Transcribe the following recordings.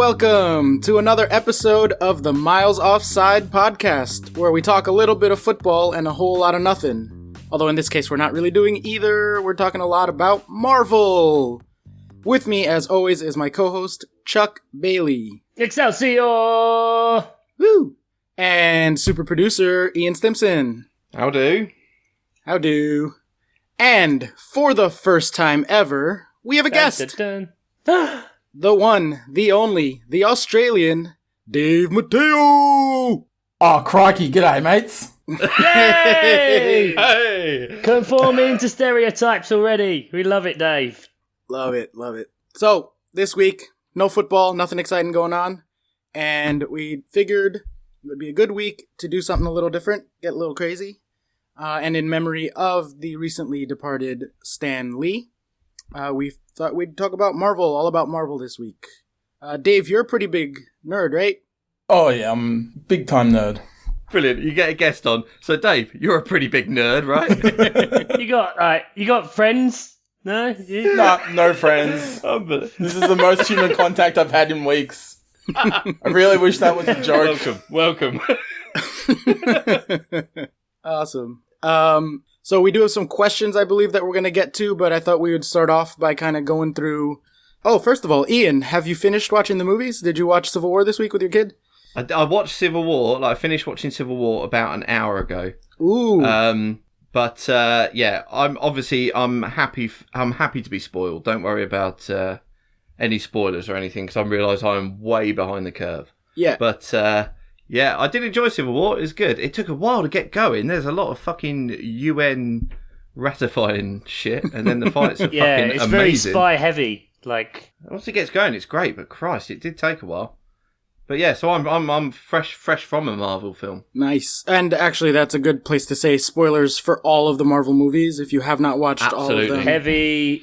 Welcome to another episode of the Miles Offside podcast, where we talk a little bit of football and a whole lot of nothing. Although in this case, we're not really doing either. We're talking a lot about Marvel. With me, as always, is my co-host, Chuck Bailey. Excelsior! Woo! And super producer, Ian Stimson. Howdo. Howdo. And for the first time ever, we have a guest. Dun, dun, dun. The one, the only, the Australian, Dave Matteo! Oh, crikey. G'day, mates. Yay! Hey! Conforming to stereotypes already. We love it, Dave. Love it, love it. So, this week, no football, nothing exciting going on, and we figured it would be a good week to do something a little different, get a little crazy, and in memory of the recently departed Stan Lee, we thought we'd talk about Marvel, all about Marvel this week. Dave, you're a pretty big nerd, right? Oh, yeah, I'm a big-time nerd. Brilliant. You get a guest on. So, Dave, you're a pretty big nerd, right? You got friends? No? No friends. This is the most human contact I've had in weeks. I really wish that was a joke. Welcome. Awesome. So we do have some questions, I believe, that we're going to get to, but I thought we would start off by kind of going through... Oh, first of all, Ian, have you finished watching the movies? Did you watch Civil War this week with your kid? I watched Civil War. I finished watching Civil War about an hour ago. Ooh. Yeah, I'm happy to be spoiled. Don't worry about any spoilers or anything, because I realise I'm way behind the curve. Yeah. But yeah, I did enjoy Civil War. It was good. It took a while to get going. There's a lot of fucking UN ratifying shit, and then the fights are fucking amazing. Yeah, it's very spy heavy. Once it gets going, it's great. But Christ, it did take a while. But yeah, so I'm fresh from a Marvel film. Nice. And actually, that's a good place to say spoilers for all of the Marvel movies if you have not watched all of them. Heavy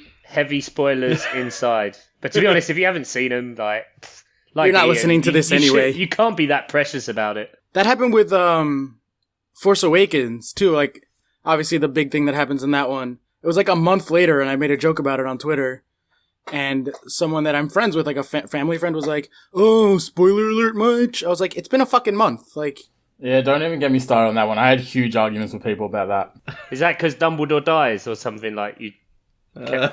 spoilers inside. But to be honest, if you haven't seen them, you're not listening to this anyway. You can't be that precious about it. That happened with Force Awakens, too. Like, obviously the big thing that happens in that one. It was like a month later, and I made a joke about it on Twitter. And someone that I'm friends with, like a family friend, was like, "Oh, spoiler alert much?" I was like, "It's been a fucking month." Yeah, don't even get me started on that one. I had huge arguments with people about that. Is that because Dumbledore dies or something like you? Yeah,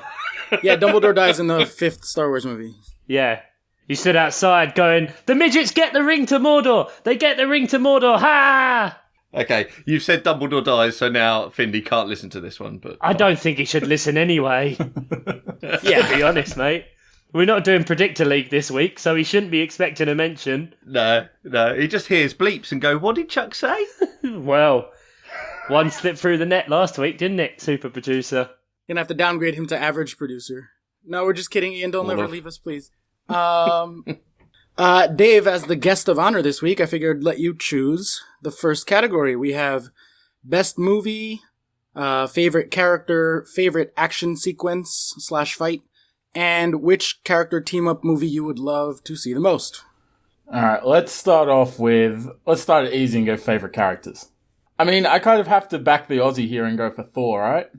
Dumbledore dies in the 5th Star Wars movie. Yeah. You stood outside going, "The midgets get the ring to Mordor! They get the ring to Mordor! Ha!" Okay, you've said Dumbledore dies, so now Findy can't listen to this one. But I don't think he should listen anyway. Yeah, to be honest, mate. We're not doing Predictor League this week, so he shouldn't be expecting a mention. No, he just hears bleeps and go, "What did Chuck say?" Well, one slipped through the net last week, didn't it, super producer? Gonna have to downgrade him to average producer. No, we're just kidding, Ian. Don't ever leave us, please. Dave, as the guest of honor this week, I figured let you choose the first category. We have best movie, favorite character, favorite action sequence / fight, and which character team-up movie you would love to see the most. Alright, let's start it easy and go favorite characters. I mean, I kind of have to back the Aussie here and go for Thor, right?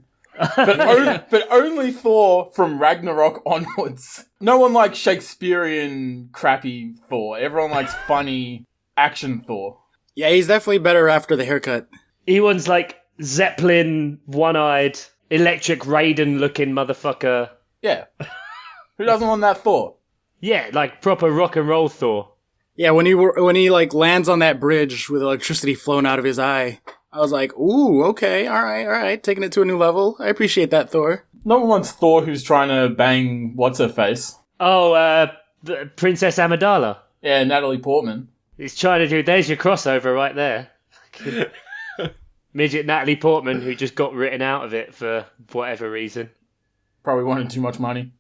But only Thor from Ragnarok onwards. No one likes Shakespearean crappy Thor. Everyone likes funny action Thor. Yeah, he's definitely better after the haircut. He wants like Zeppelin, one-eyed, electric Raiden-looking motherfucker. Yeah. Who doesn't want that Thor? Yeah, like proper rock and roll Thor. Yeah, when he like lands on that bridge with electricity flowing out of his eye, I was like, ooh, okay, all right, taking it to a new level. I appreciate that, Thor. No one wants Thor who's trying to bang what's-her-face. Oh, Princess Amidala. Yeah, Natalie Portman. He's trying to do, there's your crossover right there. Midget Natalie Portman, who just got written out of it for whatever reason. Probably wanted too much money.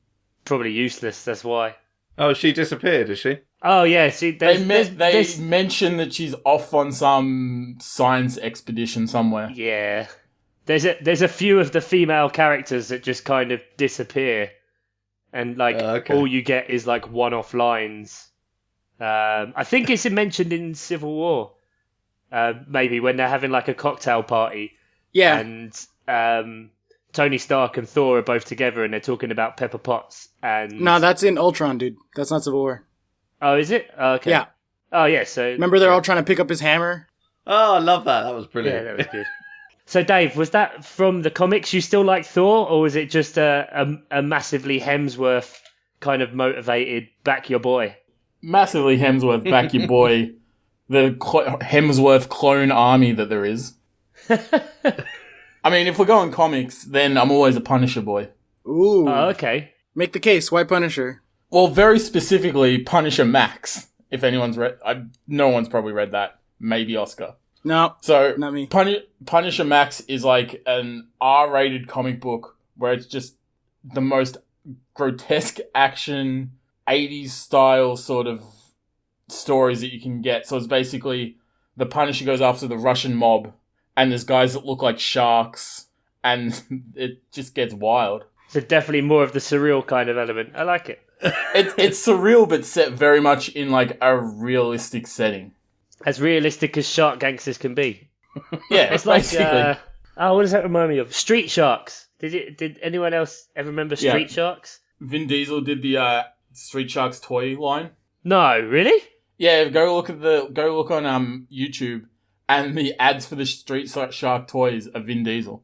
Probably useless, that's why. Oh, she disappeared, is she? Oh, yeah, see, they mentioned that she's off on some science expedition somewhere. Yeah. There's a few of the female characters that just kind of disappear. And, all you get is, one-off lines. I think it's mentioned in Civil War. Maybe when they're having, a cocktail party. Yeah. And Tony Stark and Thor are both together and they're talking about Pepper Potts. And No, that's in Ultron, dude. That's not Civil War. Oh, is it? Oh, okay. Yeah. Oh, yeah. So remember, they're all trying to pick up his hammer. Oh, I love that. That was brilliant. Yeah, that was good. So, Dave, was that from the comics you still like Thor, or was it just a massively Hemsworth kind of motivated back your boy? Massively Hemsworth back your boy. The Hemsworth clone army that there is. I mean, if we're going comics, then I'm always a Punisher boy. Ooh. Oh, okay. Make the case. Why Punisher? Well, very specifically, Punisher Max. If anyone's read... no one's probably read that. Maybe Oscar. No, so not me. Punisher Max is like an R-rated comic book where it's just the most grotesque action, 80s style sort of stories that you can get. So it's basically the Punisher goes after the Russian mob, and there's guys that look like sharks, and it just gets wild. So definitely more of the surreal kind of element. I like it. It's surreal, but set very much in like a realistic setting. As realistic as shark gangsters can be. Yeah, it's like basically. what does that remind me of? Street Sharks. Did anyone else ever remember Street Sharks? Vin Diesel did the Street Sharks toy line. No, really? Yeah, go look on YouTube, and the ads for the Street Shark toys are Vin Diesel.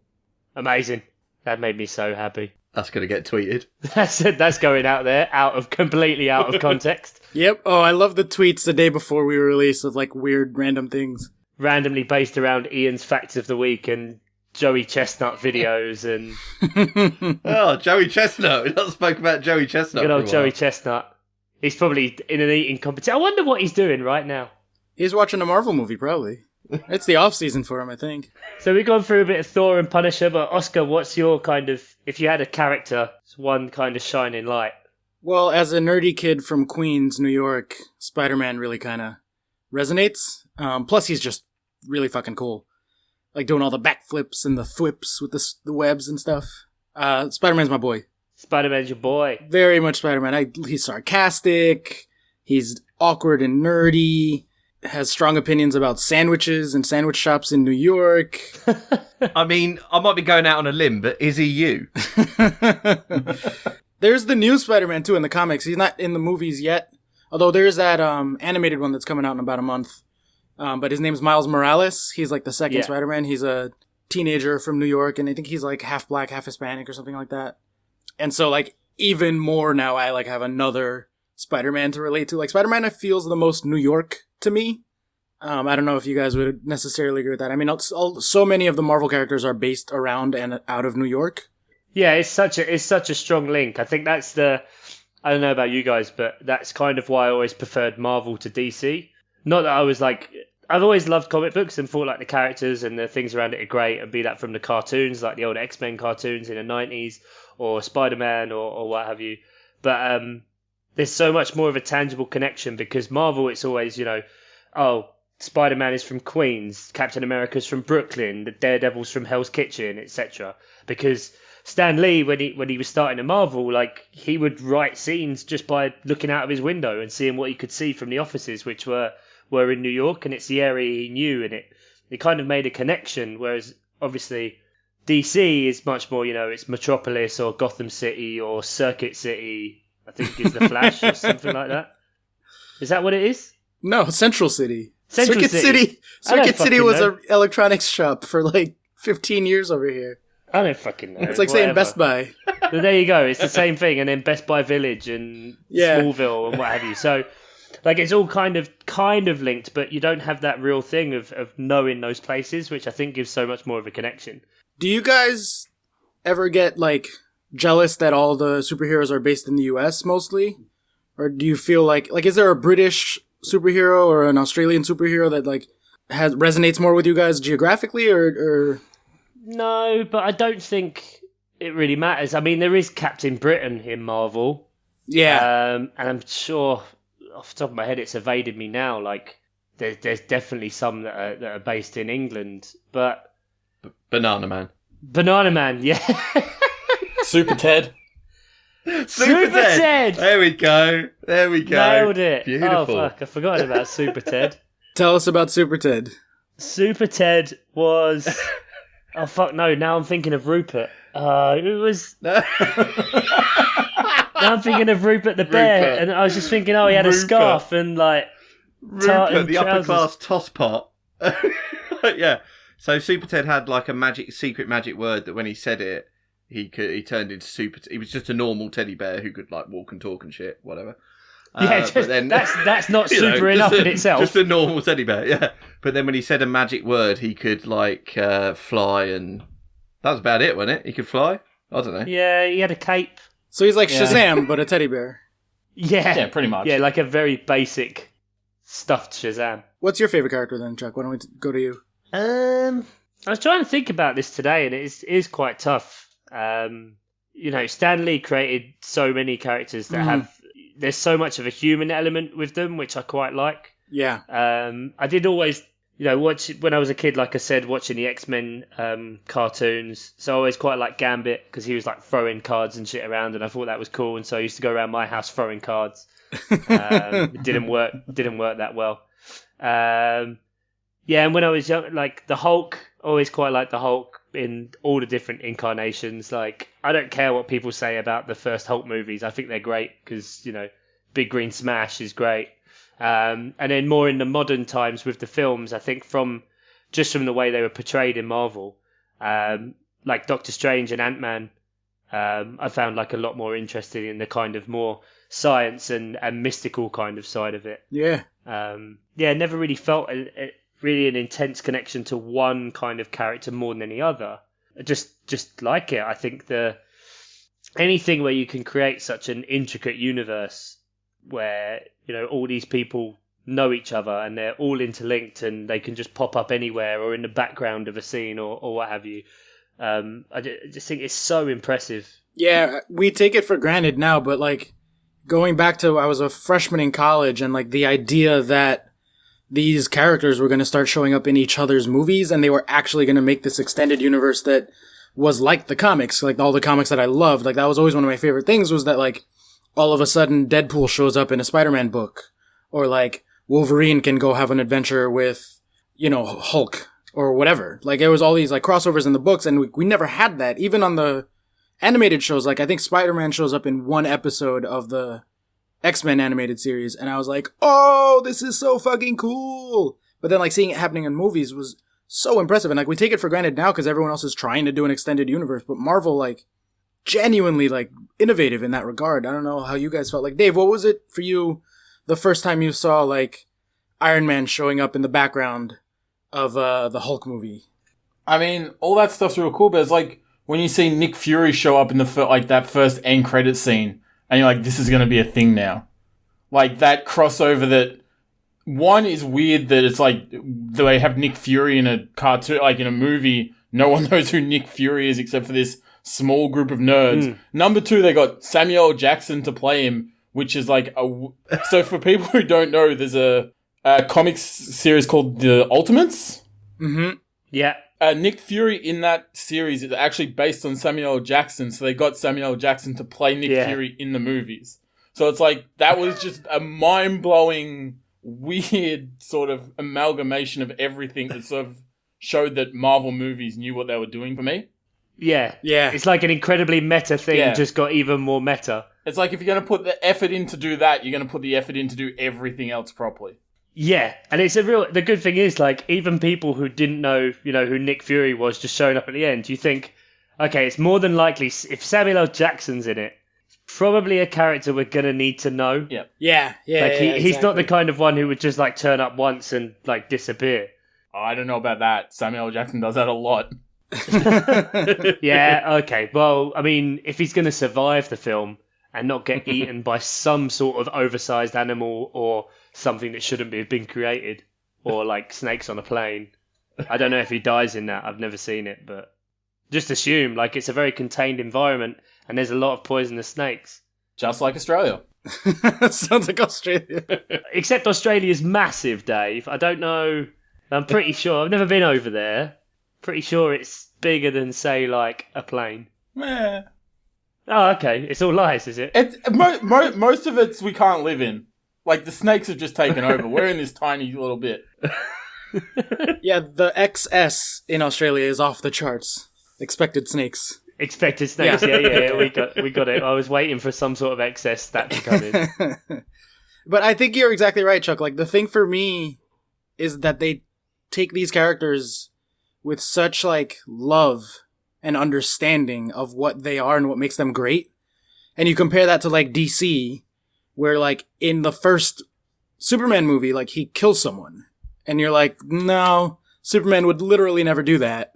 Amazing. That made me so happy. That's going to get tweeted. That's going out there, completely out of context. Yep. Oh, I love the tweets the day before we release of like weird random things. Randomly based around Ian's Facts of the Week and Joey Chestnut videos and... Oh, Joey Chestnut. We not spoke about Joey Chestnut. Good old Joey Chestnut. He's probably in an eating competition. I wonder what he's doing right now. He's watching a Marvel movie, probably. It's the off season for him, I think. So we've gone through a bit of Thor and Punisher, but Oscar, what's your kind of, if you had a character, one kind of shining light? Well, as a nerdy kid from Queens, New York, Spider-Man really kind of resonates. Plus, he's just really fucking cool. Like doing all the backflips and the thwips with the webs and stuff. Spider-Man's my boy. Spider-Man's your boy. Very much Spider-Man. He's sarcastic. He's awkward and nerdy. Has strong opinions about sandwiches and sandwich shops in New York. I mean, I might be going out on a limb, but is he you? There's the new Spider-Man, too, in the comics. He's not in the movies yet. Although there's that animated one that's coming out in about a month. But his name's Miles Morales. He's like the second Spider-Man. He's a teenager from New York, and I think he's like half black, half Hispanic or something like that. And so, like, even more now I like have another Spider-Man to relate to. Like, Spider-Man feels the most New York to me. I don't know if you guys would necessarily agree with that. I mean, so many of the Marvel characters are based around and out of New York. Yeah, it's such a strong link. I think that's I don't know about you guys, but that's kind of why I always preferred Marvel to DC. Not that I was like, I've always loved comic books and thought like the characters and the things around it are great, and be that from the cartoons, like the old X-Men cartoons in the 90s, or Spider-Man or what have you. But there's so much more of a tangible connection, because Marvel, it's always, Spider-Man is from Queens, Captain America's from Brooklyn, the Daredevil's from Hell's Kitchen, etc. Because Stan Lee, when he was starting at Marvel, like, he would write scenes just by looking out of his window and seeing what he could see from the offices, which were in New York, and it's the area he knew, and it kind of made a connection. Whereas obviously DC is much more, it's Metropolis or Gotham City or Circuit City, I think is the Flash or something like that. Is that what it is? No, Central City. Circuit City Was an electronics shop for like 15 years over here. I don't fucking know. It's like saying Best Buy. So there you go. It's the same thing. And then Best Buy Village and Smallville and what have you. So, like, it's all kind of linked, but you don't have that real thing of knowing those places, which I think gives so much more of a connection. Do you guys ever get, like, jealous that all the superheroes are based in the US mostly? Or do you feel like is there a British superhero or an Australian superhero that, like, resonates more with you guys geographically, or... No, but I don't think it really matters. I mean, there is Captain Britain in Marvel. Yeah. And I'm sure, off the top of my head, it's evaded me now. Like, there's definitely some that are based in England, but... Banana Man. Banana Man, yeah. Super Ted. Super Ted! There we go. Nailed it. Beautiful. Oh, fuck, I forgot about Super Ted. Tell us about Super Ted. Super Ted was... Oh, fuck no, now I'm thinking of Rupert. It was... I'm thinking of Rupert the bear, and I was just thinking, he had a scarf and like Rupert, the trousers. upper class tosspot. Yeah. So Super Ted had like a secret magic word that when he said it, he turned into Super. He was just a normal teddy bear who could like walk and talk and shit, whatever. But then, that's not super enough in itself. Just a normal teddy bear, yeah. But then when he said a magic word, he could like fly, and that was about it, wasn't it? He could fly. I don't know. Yeah, he had a cape. So he's like Shazam, but a teddy bear. Yeah, pretty much. Yeah, like a very basic stuffed Shazam. What's your favorite character then, Chuck? Why don't we go to you? I was trying to think about this today, and it is quite tough. Stan Lee created so many characters that have. There's so much of a human element with them, which I quite like. Yeah. I did always, watch when I was a kid, like I said, watching the X-Men cartoons. So I always quite liked Gambit because he was like throwing cards and shit around, and I thought that was cool. And so I used to go around my house throwing cards. It didn't work that well. And when I was young, like the Hulk, always quite liked the Hulk in all the different incarnations. Like, I don't care what people say about the first Hulk movies. I think they're great because, Big Green Smash is great. And then more in the modern times with the films, I think from the way they were portrayed in Marvel, like Doctor Strange and Ant-Man, I found like a lot more interesting in the kind of more science and mystical kind of side of it. Yeah. Never really felt really an intense connection to one kind of character more than any other. I just like it. I think anything where you can create such an intricate universe where, all these people know each other and they're all interlinked and they can just pop up anywhere or in the background of a scene or what have you. I just think it's so impressive. Yeah, we take it for granted now, but like going back to I was a freshman in college and like the idea that these characters were going to start showing up in each other's movies and they were actually going to make this extended universe that was like the comics, like all the comics that I loved. Like that was always one of my favorite things was that like all of a sudden Deadpool shows up in a Spider-Man book or like Wolverine can go have an adventure with, Hulk or whatever. Like there was all these like crossovers in the books and we never had that. Even on the animated shows, like I think Spider-Man shows up in one episode of the X-Men animated series, and I was like, oh, this is so fucking cool. But then like seeing it happening in movies was so impressive, and like we take it for granted now because everyone else is trying to do an extended universe, but Marvel like genuinely like innovative in that regard. I don't know how you guys felt. Like Dave, what was it for you the first time you saw like Iron Man showing up in the background of the Hulk movie? I mean, all that stuff's real cool, but it's like when you see Nick Fury show up in the that first end credit scene, and you're like, this is going to be a thing now. Like, that crossover that... One is weird that it's like, they have Nick Fury in a cartoon, like in a movie. No one knows who Nick Fury is except for this small group of nerds. Number two, they got Samuel L. Jackson to play him, which is like a... So for people who don't know, there's a comics series called The Ultimates. Mm-hmm. Yeah. Nick Fury in that series is actually based on Samuel L. Jackson, so they got Samuel L. Jackson to play Nick Fury in the movies. So it's like, that was just a mind-blowing, weird sort of amalgamation of everything that sort of showed that Marvel movies knew what they were doing for me. Yeah. It's like an incredibly meta thing, just got even more meta. It's like if you're going to put the effort in to do that, you're going to put the effort in to do everything else properly. Yeah, and it's the good thing is, like, even people who didn't know, who Nick Fury was just showing up at the end, you think, okay, it's more than likely, if Samuel L. Jackson's in it, it's probably a character we're going to need to know. Yeah. He's not the kind of one who would just, like, turn up once and, like, disappear. Oh, I don't know about that. Samuel L. Jackson does that a lot. Yeah, okay. Well, I mean, if he's going to survive the film and not get eaten by some sort of oversized animal or something that shouldn't have been created, or like snakes on a plane. I don't know if he dies in that. I've never seen it, but just assume like it's a very contained environment and there's a lot of poisonous snakes. Just like Australia. Sounds like Australia. Except Australia's massive, Dave. I don't know. I'm pretty sure. I've never been over there. Pretty sure it's bigger than, say, like a plane. Meh. Oh, okay. It's all lies, is it? Most of it's we can't live in. Like, the snakes have just taken over. We're in this tiny little bit. Yeah, the XS in Australia is off the charts. Expected snakes. Expected snakes. Yeah. We got it. I was waiting for some sort of excess stat to come in. But I think you're exactly right, Chuck. Like, the thing for me is that they take these characters with such, like, love and understanding of what they are and what makes them great. And you compare that to, like, DC, where, like, in the first Superman movie, like, he kills someone. And you're like, no, Superman would literally never do that.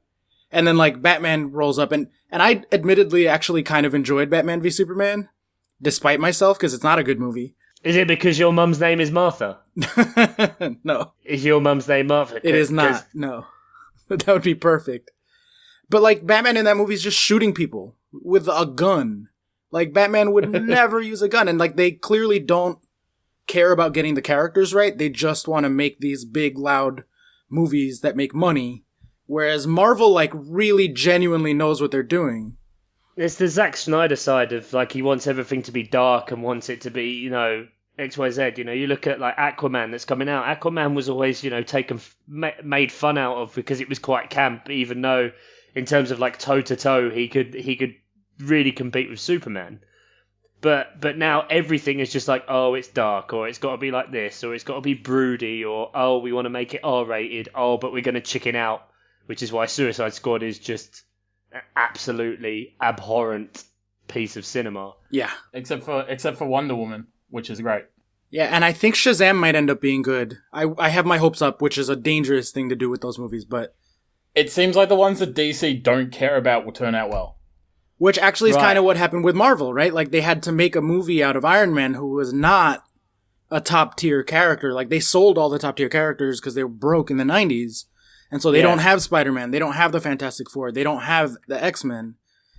And then, like, Batman rolls up, and I admittedly actually kind of enjoyed Batman v Superman, despite myself, because it's not a good movie. Is it because your mum's name is Martha? No. Is your mum's name Martha? It is not, no. That would be perfect. But, like, Batman in that movie is just shooting people with a gun. Like, Batman would never use a gun, and, like, they clearly don't care about getting the characters right. They just want to make these big, loud movies that make money. Whereas Marvel, like, really genuinely knows what they're doing. It's the Zack Snyder side of, like, he wants everything to be dark and wants it to be, you know, XYZ. You know, you look at, like, Aquaman that's coming out. Aquaman was always, you know, made fun out of because it was quite camp, even though in terms of, like, toe-to-toe, he could really compete with Superman. But now everything is just like, oh, it's dark, or it's got to be like this, or it's got to be broody, or, oh, we want to make it R-rated, oh, but we're going to chicken out. Which is why Suicide Squad is just an absolutely abhorrent piece of cinema. Yeah. Except for Wonder Woman, which is great. Yeah, and I think Shazam might end up being good. I have my hopes up, which is a dangerous thing to do with those movies, but... It seems like the ones that DC don't care about will turn out well. Which actually is kind of what happened with Marvel, right? Like, they had to make a movie out of Iron Man who was not a top-tier character. Like, they sold all the top-tier characters because they were broke in the 90s. And so they don't have Spider-Man, they don't have the Fantastic Four, they don't have the X-Men.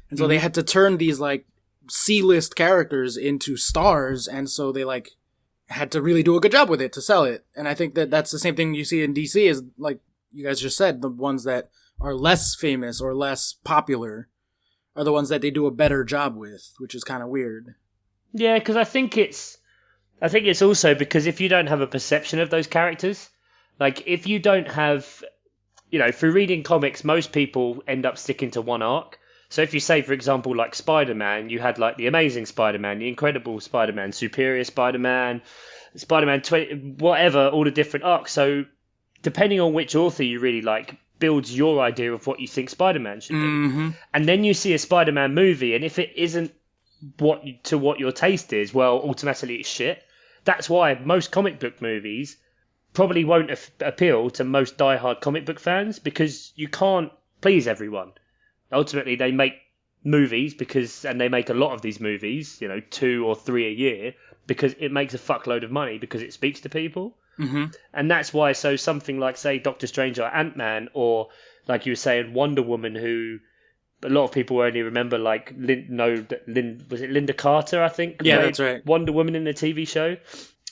And so they had to turn these, like, C-list characters into stars, and so they, like, had to really do a good job with it to sell it. And I think that that's the same thing you see in DC is, like you guys just said, the ones that are less famous or less popular are the ones that they do a better job with, which is kind of weird. Yeah, because I think it's also because if you don't have a perception of those characters, like, if you don't have... You know, through reading comics, most people end up sticking to one arc. So if you say, for example, like Spider-Man, you had like the Amazing Spider-Man, the Incredible Spider-Man, Superior Spider-Man, Spider-Man 20, whatever, all the different arcs. So depending on which author you really like, builds your idea of what you think Spider-Man should be. Mm-hmm. And then you see a Spider-Man movie, and if it isn't what your taste is, well, automatically it's shit. That's why most comic book movies probably won't appeal to most diehard comic book fans, because you can't please everyone. Ultimately, they make movies and they make a lot of these movies, you know, 2 or 3 a year, because it makes a fuckload of money, because it speaks to people. Mm-hmm. And that's why, so something like, say, Doctor Strange or Ant-Man, or like you were saying, Wonder Woman, who a lot of people only remember, like, was it Linda Carter, I think? Yeah, that's right. Wonder Woman in the TV show.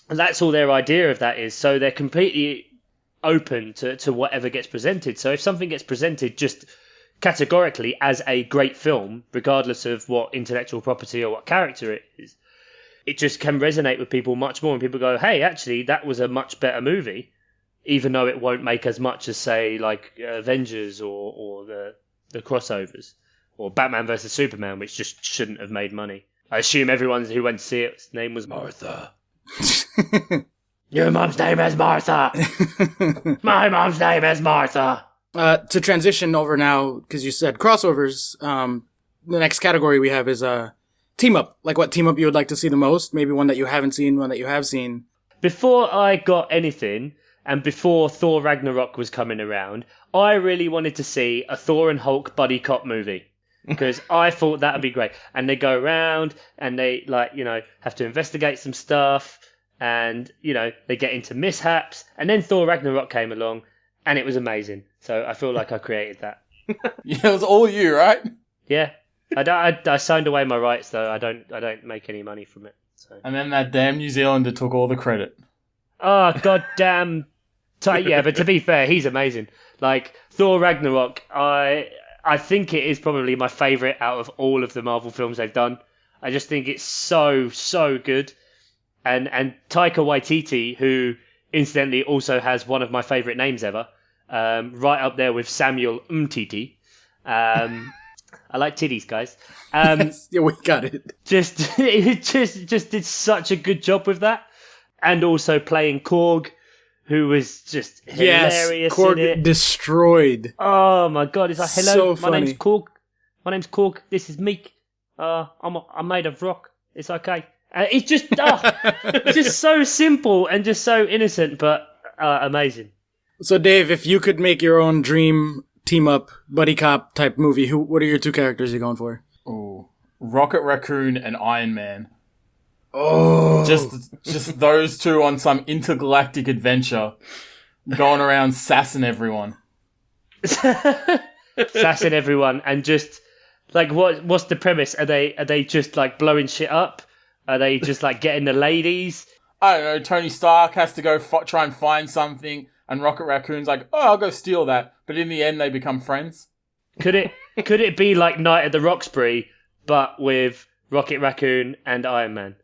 And that's all their idea of that is. So they're completely open to whatever gets presented. So if something gets presented just categorically as a great film, regardless of what intellectual property or what character it is, it just can resonate with people much more. And people go, hey, actually, that was a much better movie, even though it won't make as much as, say, like Avengers or the crossovers, or Batman versus Superman, which just shouldn't have made money. I assume everyone who went to see it, his name was Martha. Your mom's name is Martha. My mom's name is Martha. To transition over now, because you said crossovers, the next category we have is team up. Like, what team up you would like to see the most? Maybe one that you haven't seen, one that you have seen. Before I got anything, and before Thor Ragnarok was coming around, I really wanted to see a Thor and Hulk buddy cop movie. Because I thought that would be great. And they go around and they, like, you know, have to investigate some stuff. And, you know, they get into mishaps. And then Thor Ragnarok came along and it was amazing. So I feel like I created that. Yeah, it was all you, right? Yeah. I signed away my rights, though. I don't make any money from it. So. And then that damn New Zealander took all the credit. Oh, goddamn. Yeah, but to be fair, he's amazing. Like, Thor Ragnarok, I think it is probably my favourite out of all of the Marvel films they've done. I just think it's so, so good. And Taika Waititi, who incidentally also has one of my favourite names ever, right up there with Samuel Umtiti. I like titties, guys. Yeah, we got it. It just did such a good job with that, and also playing Korg, who was just hilarious. Korg in it. destroyed. Oh my god! It's like, hello, So my name's funny. Korg. My name's Korg. This is Meek. I'm made of rock. It's okay. It's just just so simple and just so innocent, but amazing. So, Dave, if you could make your own dream team-up buddy cop type movie, what are your two characters you're going for? Oh, Rocket Raccoon and Iron Man. Oh, Just those two on some intergalactic adventure, going around sassing everyone. Sassing everyone, and just like what's the premise? Are they just like blowing shit up? Are they just like getting the ladies? I don't know. Tony Stark has to go try and find something, and Rocket Raccoon's like, "Oh, I'll go steal that." But in the end, they become friends. Could it be like Night at the Roxbury, but with Rocket Raccoon and Iron Man?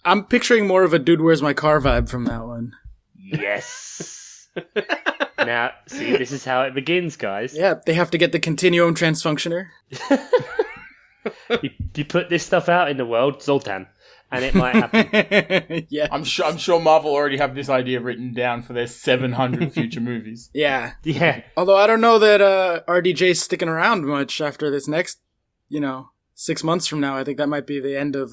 I'm picturing more of a Dude, Where's My Car vibe from that one. Yes. Now, see, this is how it begins, guys. Yeah, they have to get the Continuum Transfunctioner. You put this stuff out in the world, Zoltan, and it might happen. Yeah. I'm sure Marvel already have this idea written down for their 700 future movies. Yeah. Yeah. Although I don't know that RDJ's sticking around much after this next, 6 months from now. I think that might be the end of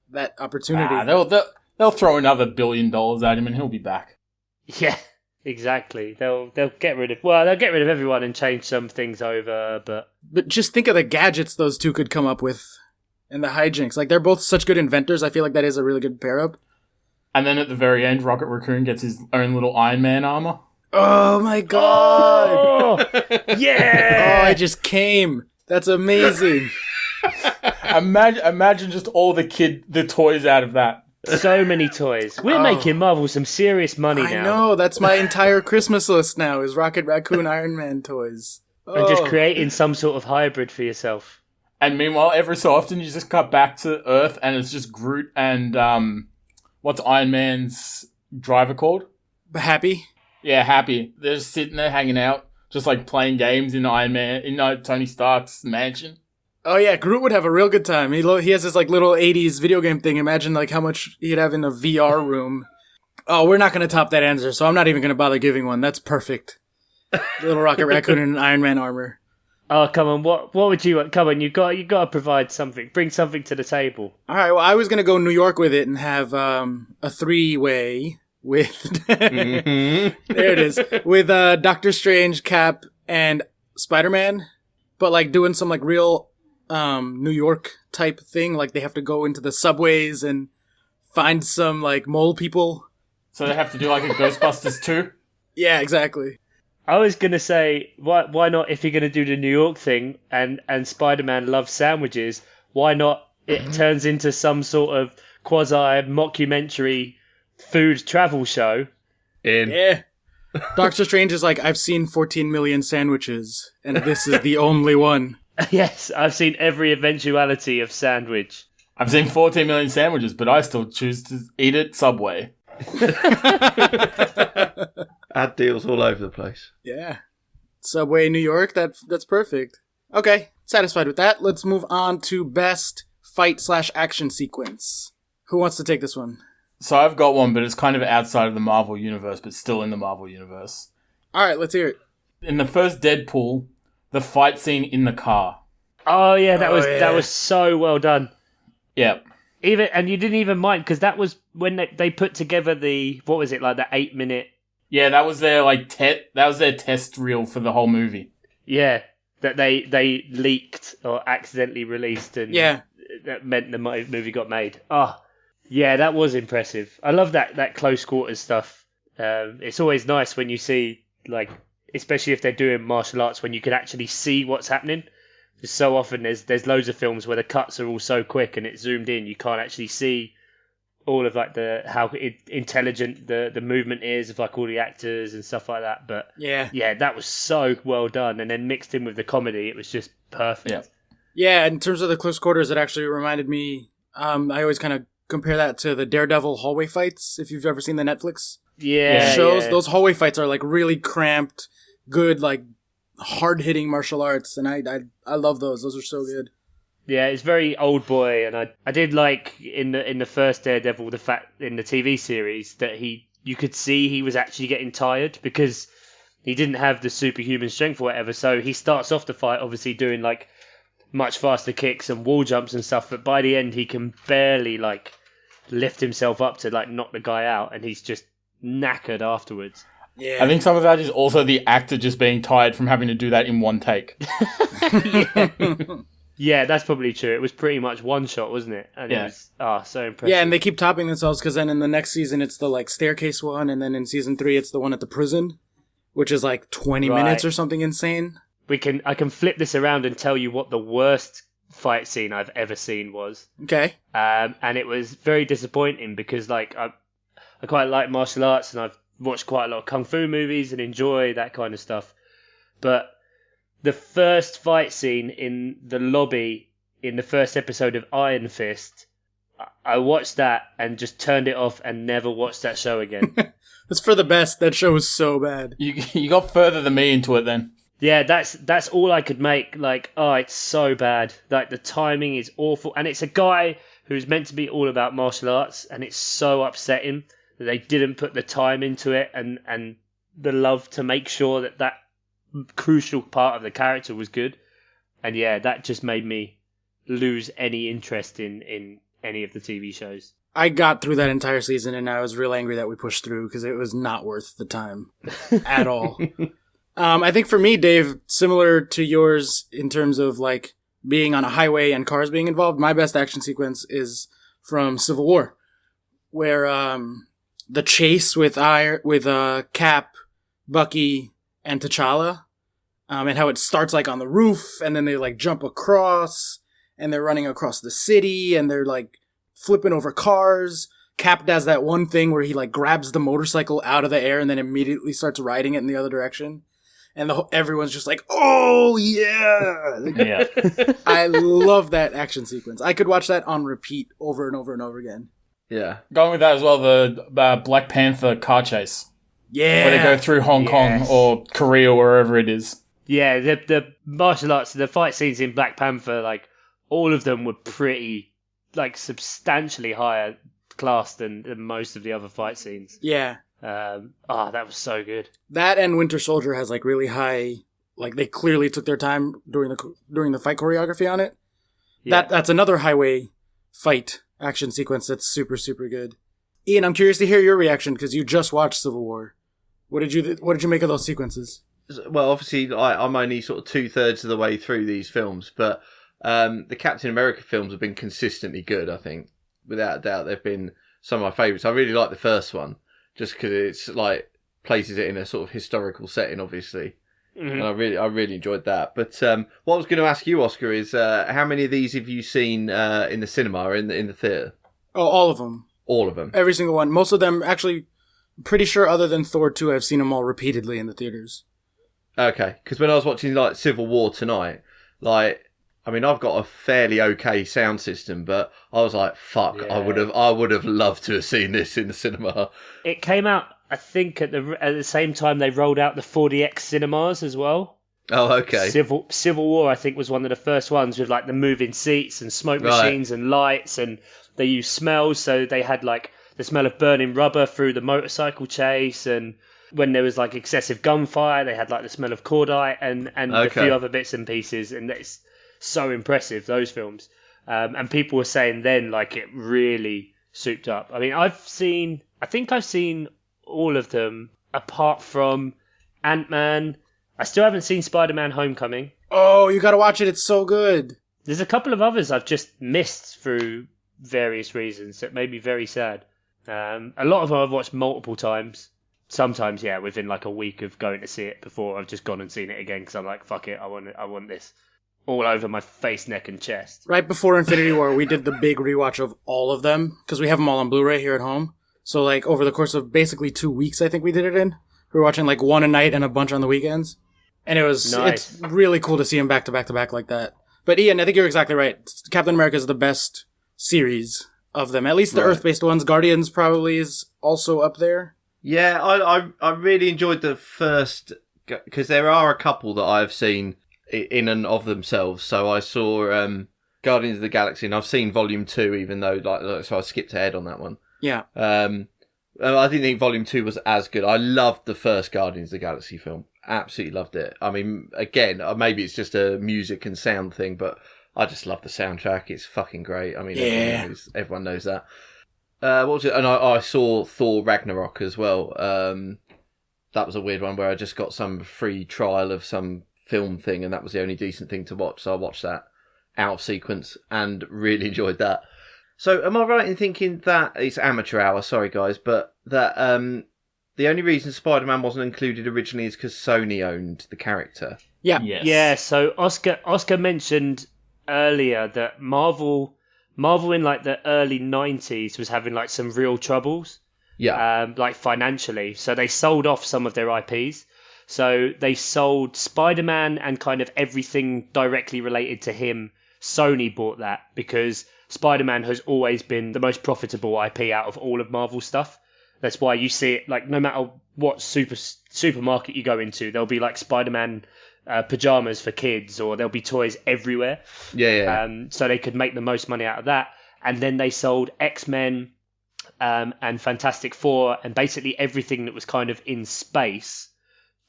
that opportunity. They'll throw another $1 billion at him and he'll be back. Yeah, exactly. They'll get rid of everyone and change some things over, But just think of the gadgets those two could come up with and the hijinks. Like, they're both such good inventors. I feel like that is a really good pair-up. And then at the very end, Rocket Raccoon gets his own little Iron Man armor. Oh my god! Oh, yeah! Oh, I just came. That's amazing. Imagine just all the toys out of that. So many toys. We're making Marvel some serious money now. I know. That's my entire Christmas list now is Rocket Raccoon Iron Man toys. And just creating some sort of hybrid for yourself. And meanwhile, every so often, you just cut back to Earth and it's just Groot and, what's Iron Man's driver called? Happy? Yeah, Happy. They're just sitting there hanging out, just like playing games in Tony Stark's mansion. Oh yeah, Groot would have a real good time. He has this like little 80s video game thing. Imagine like how much he'd have in a VR room. Oh, we're not going to top that answer, so I'm not even going to bother giving one. That's perfect. Little Rocket Raccoon in Iron Man armor. Oh, come on. What would you want? Come on, you got to provide something. Bring something to the table. All right, well, I was going to go New York with it and have a three-way with there it is. With Doctor Strange, Cap, and Spider-Man, but like doing some like real New York type thing. Like they have to go into the subways and find some like mole people. So they have to do like a Ghostbusters 2? Yeah, exactly. I was going to say, why not, if you're going to do the New York thing and Spider-Man loves sandwiches, why not it turns into some sort of quasi-mockumentary food travel show? Yeah. Doctor Strange is like, I've seen 14 million sandwiches, and this is the only one. Yes, I've seen every eventuality of sandwich. I've seen 14 million sandwiches, but I still choose to eat at Subway. Ad deals all over the place. Yeah. Subway, New York, that's perfect. Okay, satisfied with that. Let's move on to best fight/action sequence. Who wants to take this one? So I've got one, but it's kind of outside of the Marvel universe, but still in the Marvel universe. All right, let's hear it. In the first Deadpool, the fight scene in the car. Oh yeah, that was so well done. Yep. And you didn't even mind because that was when they put together the 8 minute. Yeah, that was their that was their test reel for the whole movie. Yeah, that they leaked or accidentally released, and that meant the movie got made. Oh, yeah, that was impressive. I love that close quarters stuff. It's always nice when you see, like, especially if they're doing martial arts, when you can actually see what's happening. Because so often there's loads of films where the cuts are all so quick and it's zoomed in, you can't actually see all of like how intelligent the movement is of like all the actors and stuff like that. But yeah, that was so well done, and then mixed in with the comedy, it was just perfect. Yeah, in terms of the close quarters, it actually reminded me. I always kind of compare that to the Daredevil hallway fights. If you've ever seen the Netflix shows, those hallway fights are like really cramped, good, like hard-hitting martial arts, and I love those. Those are so good. Yeah, it's very old boy, and I did like in the first Daredevil the fact in the TV series that you could see he was actually getting tired because he didn't have the superhuman strength or whatever. So he starts off the fight obviously doing like much faster kicks and wall jumps and stuff, but by the end he can barely like lift himself up to like knock the guy out, and he's just knackered afterwards. Yeah, I think some of that is also the actor just being tired from having to do that in one take. Yeah, that's probably true. It was pretty much one shot, wasn't it? And it was so impressive. Yeah, and they keep topping themselves because then in the next season it's the like staircase one, and then in season 3 it's the one at the prison, which is like 20 minutes or something insane. I can flip this around and tell you what the worst fight scene I've ever seen was. Okay. And it was very disappointing because like I quite like martial arts and I've watched quite a lot of kung fu movies and enjoy that kind of stuff. But the first fight scene in the lobby in the first episode of Iron Fist, I watched that and just turned it off and never watched that show again. It's for the best. That show was so bad. You got further than me into it then. Yeah, that's all I could make. Like, it's so bad. Like, the timing is awful. And it's a guy who's meant to be all about martial arts, and it's so upsetting that they didn't put the time into it and the love to make sure that crucial part of the character was good. And yeah, that just made me lose any interest in any of the TV shows. I got through that entire season and I was real angry that we pushed through because it was not worth the time at all. I think for me, Dave, similar to yours in terms of like being on a highway and cars being involved, my best action sequence is from Civil War, where the chase with Cap, Bucky, and T'Challa, and how it starts like on the roof, and then they like jump across, and they're running across the city, and they're like flipping over cars. Cap does that one thing where he like grabs the motorcycle out of the air and then immediately starts riding it in the other direction. And everyone's just like, oh, yeah. Yeah. I love that action sequence. I could watch that on repeat over and over and over again. Yeah. Going with that as well, the Black Panther car chase. Yeah. Where they go through Hong Kong or Korea, wherever it is. Yeah, the martial arts, the fight scenes in Black Panther, like, all of them were pretty, like, substantially higher class than most of the other fight scenes. Yeah. That was so good. That and Winter Soldier has like really high, like they clearly took their time during the fight choreography on it. Yeah. That's another highway fight action sequence that's super, super good. Ian, I'm curious to hear your reaction because you just watched Civil War. What did you make of those sequences? Well, obviously, I'm only sort of 2/3 of the way through these films, but the Captain America films have been consistently good. I think, without a doubt, they've been some of my favourites. I really like the first one. Just because it's like places it in a sort of historical setting, obviously, and I really enjoyed that. But what I was going to ask you, Oscar, is how many of these have you seen in the cinema or in the theatre? Oh, all of them. All of them. Every single one. Most of them, actually, pretty sure. Other than Thor 2, I've seen them all repeatedly in the theaters. Okay, because when I was watching like Civil War tonight, like. I mean, I've got a fairly okay sound system, but I was like, "Fuck!" Yeah. I would have loved to have seen this in the cinema. It came out, I think, at the same time they rolled out the 4DX cinemas as well. Oh, okay. Civil War, I think, was one of the first ones with like the moving seats and smoke machines and lights, and they used smells. So they had like the smell of burning rubber through the motorcycle chase, and when there was like excessive gunfire, they had like the smell of cordite and a few other bits and pieces, and it's so impressive, those films. And people were saying then like it really souped up. I mean, I think I've seen all of them apart from Ant-Man. I still haven't seen Spider-Man Homecoming. Oh, you gotta watch it, it's so good. There's a couple of others I've just missed through various reasons that made me very sad. A lot of them I've watched multiple times. Sometimes, yeah, within like a week of going to see it before I've just gone and seen it again because I'm like, fuck it, I want this. All over my face, neck, and chest. Right before Infinity War, we did the big rewatch of all of them, because we have them all on Blu-ray here at home. So, like, over the course of basically 2 weeks, I think we did it in. We were watching, like, one a night and a bunch on the weekends. And it's really cool to see them back to back to back like that. But Ian, I think you're exactly right. Captain America is the best series of them. At least the Earth-based ones. Guardians probably is also up there. Yeah, I really enjoyed the first because there are a couple that I've seen in and of themselves. So I saw Guardians of the Galaxy, and I've seen Volume 2, even though so I skipped ahead on that one. Yeah. I didn't think Volume 2 was as good. I loved the first Guardians of the Galaxy film. Absolutely loved it. I mean, again, maybe it's just a music and sound thing, but I just love the soundtrack. It's fucking great. I mean, everyone knows that. What was it? And I saw Thor Ragnarok as well. That was a weird one where I just got some free trial of some film thing, and that was the only decent thing to watch. So I watched that out of sequence and really enjoyed that. So am I right in thinking that it's amateur hour? Sorry, guys, but that the only reason Spider-Man wasn't included originally is because Sony owned the character. Yeah. Yes. Yeah. So Oscar mentioned earlier that Marvel in like the early 90s was having like some real troubles. Yeah. Like financially. So they sold off some of their IPs. So they sold Spider-Man and kind of everything directly related to him. Sony bought that because Spider-Man has always been the most profitable IP out of all of Marvel stuff. That's why you see it, like, no matter what supermarket you go into, there'll be like Spider-Man pajamas for kids, or there'll be toys everywhere. Yeah. So they could make the most money out of that. And then they sold X-Men and Fantastic Four and basically everything that was kind of in space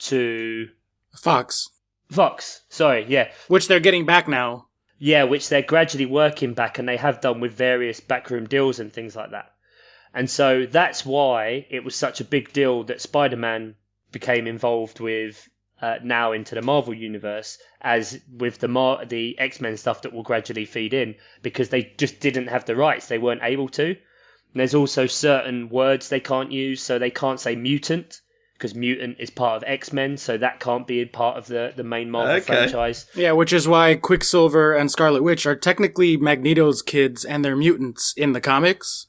to Fox. Sorry, yeah. Which they're getting back now. Yeah, which they're gradually working back, and they have done with various backroom deals and things like that. And so that's why it was such a big deal that Spider-Man became involved with now into the Marvel universe, as with the X-Men stuff that will gradually feed in, because they just didn't have the rights. They weren't able to. And there's also certain words they can't use, so they can't say mutant, because mutant is part of X-Men, so that can't be a part of the main Marvel franchise. Yeah, which is why Quicksilver and Scarlet Witch are technically Magneto's kids, and they're mutants in the comics.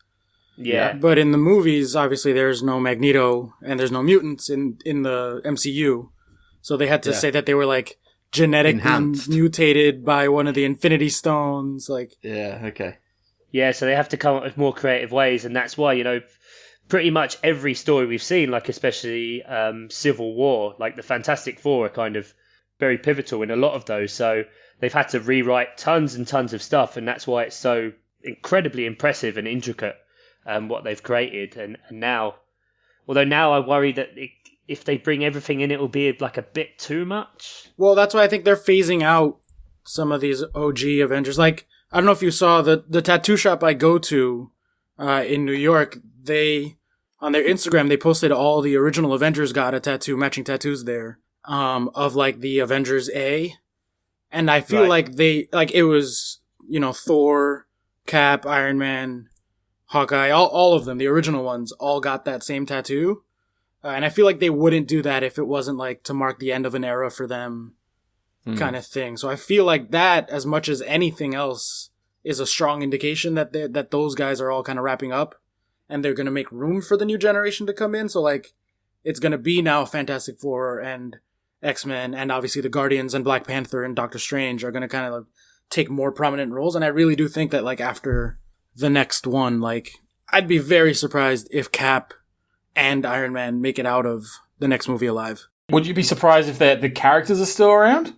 Yeah. But in the movies, obviously, there's no Magneto, and there's no mutants in the MCU. So they had to say that they were, like, genetically mutated by one of the Infinity Stones. Like, yeah, okay. Yeah, so they have to come up with more creative ways, and that's why, pretty much every story we've seen, like especially Civil War, like the Fantastic Four are kind of very pivotal in a lot of those. So they've had to rewrite tons and tons of stuff, and that's why it's so incredibly impressive and intricate what they've created. And now, although now I worry that if they bring everything in, it will be like a bit too much. Well, that's why I think they're phasing out some of these OG Avengers. Like, I don't know if you saw the tattoo shop I go to in New York. They, on their Instagram, they posted all the original Avengers got a tattoo, matching tattoos there, of like the Avengers A. And I feel like it was, Thor, Cap, Iron Man, Hawkeye, all of them, the original ones, all got that same tattoo. And I feel like they wouldn't do that if it wasn't like to mark the end of an era for them kind of thing. So I feel like that, as much as anything else, is a strong indication that those guys are all kind of wrapping up. And they're going to make room for the new generation to come in. So, like, it's going to be now Fantastic Four and X-Men, and obviously the Guardians and Black Panther and Doctor Strange are going to kind of like, take more prominent roles. And I really do think that, like, after the next one, like, I'd be very surprised if Cap and Iron Man make it out of the next movie alive. Would you be surprised if the characters are still around?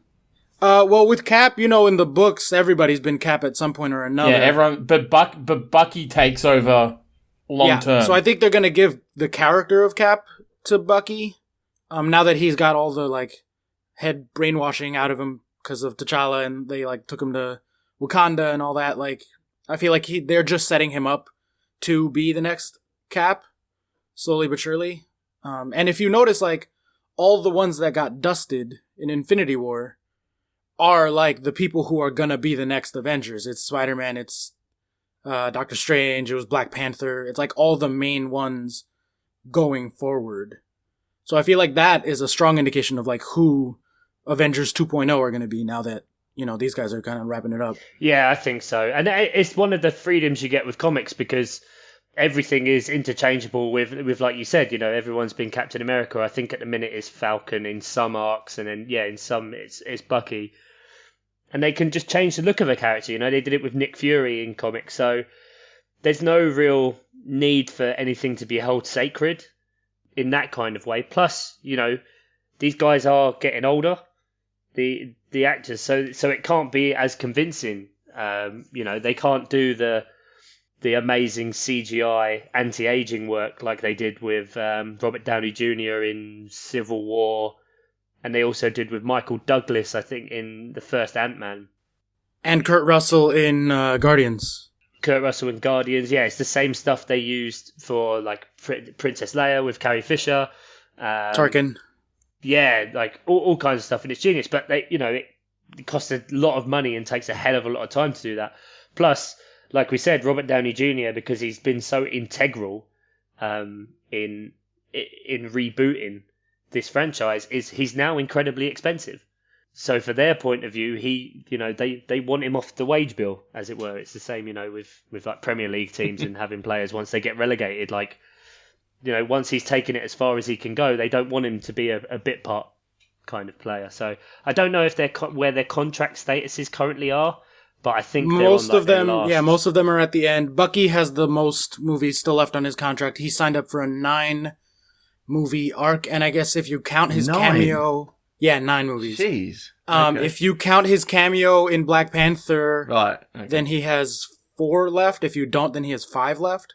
Well, with Cap, in the books, everybody's been Cap at some point or another. Yeah, everyone, but Bucky takes over long term. So I think they're going to give the character of Cap to Bucky. Now that he's got all the, like, head brainwashing out of him because of T'Challa, and they, like, took him to Wakanda and all that, like, I feel like they're just setting him up to be the next Cap, slowly but surely. And if you notice, like, all the ones that got dusted in Infinity War are, like, the people who are gonna be the next Avengers. It's Spider-Man, it's Doctor Strange, it was Black Panther. It's, like, all the main ones going forward. So I feel like that is a strong indication of, like, who Avengers 2.0 are gonna be now that, these guys are kind of wrapping it up. Yeah, I think so. And it's one of the freedoms you get with comics, because everything is interchangeable with like you said, everyone's been Captain America. I think at the minute it's Falcon in some arcs, and then in some it's Bucky. And they can just change the look of a character. They did it with Nick Fury in comics, so there's no real need for anything to be held sacred in that kind of way. Plus, these guys are getting older, the actors, so it can't be as convincing. They can't do the amazing CGI anti-aging work like they did with Robert Downey Jr. in Civil War, and they also did with Michael Douglas, I think, in the first Ant-Man. And Kurt Russell in Guardians. Kurt Russell in Guardians, yeah, it's the same stuff they used for like Princess Leia with Carrie Fisher. Tarkin. Yeah, like all kinds of stuff, and it's genius. But it costs a lot of money and takes a hell of a lot of time to do that. Plus, like we said, Robert Downey Jr., because he's been so integral in rebooting this franchise, he's now incredibly expensive. So for their point of view, they want him off the wage bill, as it were. It's the same, with like Premier League teams and having players once they get relegated. Like, once he's taken it as far as he can go, they don't want him to be a bit part kind of player. So I don't know if where their contract statuses currently are, but I think most of them are at the end. Bucky has the most movies still left on his contract. He signed up for a 9-movie arc, and I guess if you count his cameo. Yeah, 9 movies. Jeez. Okay. If you count his cameo in Black Panther, right, okay, then he has 4 left. If you don't, then he has 5 left.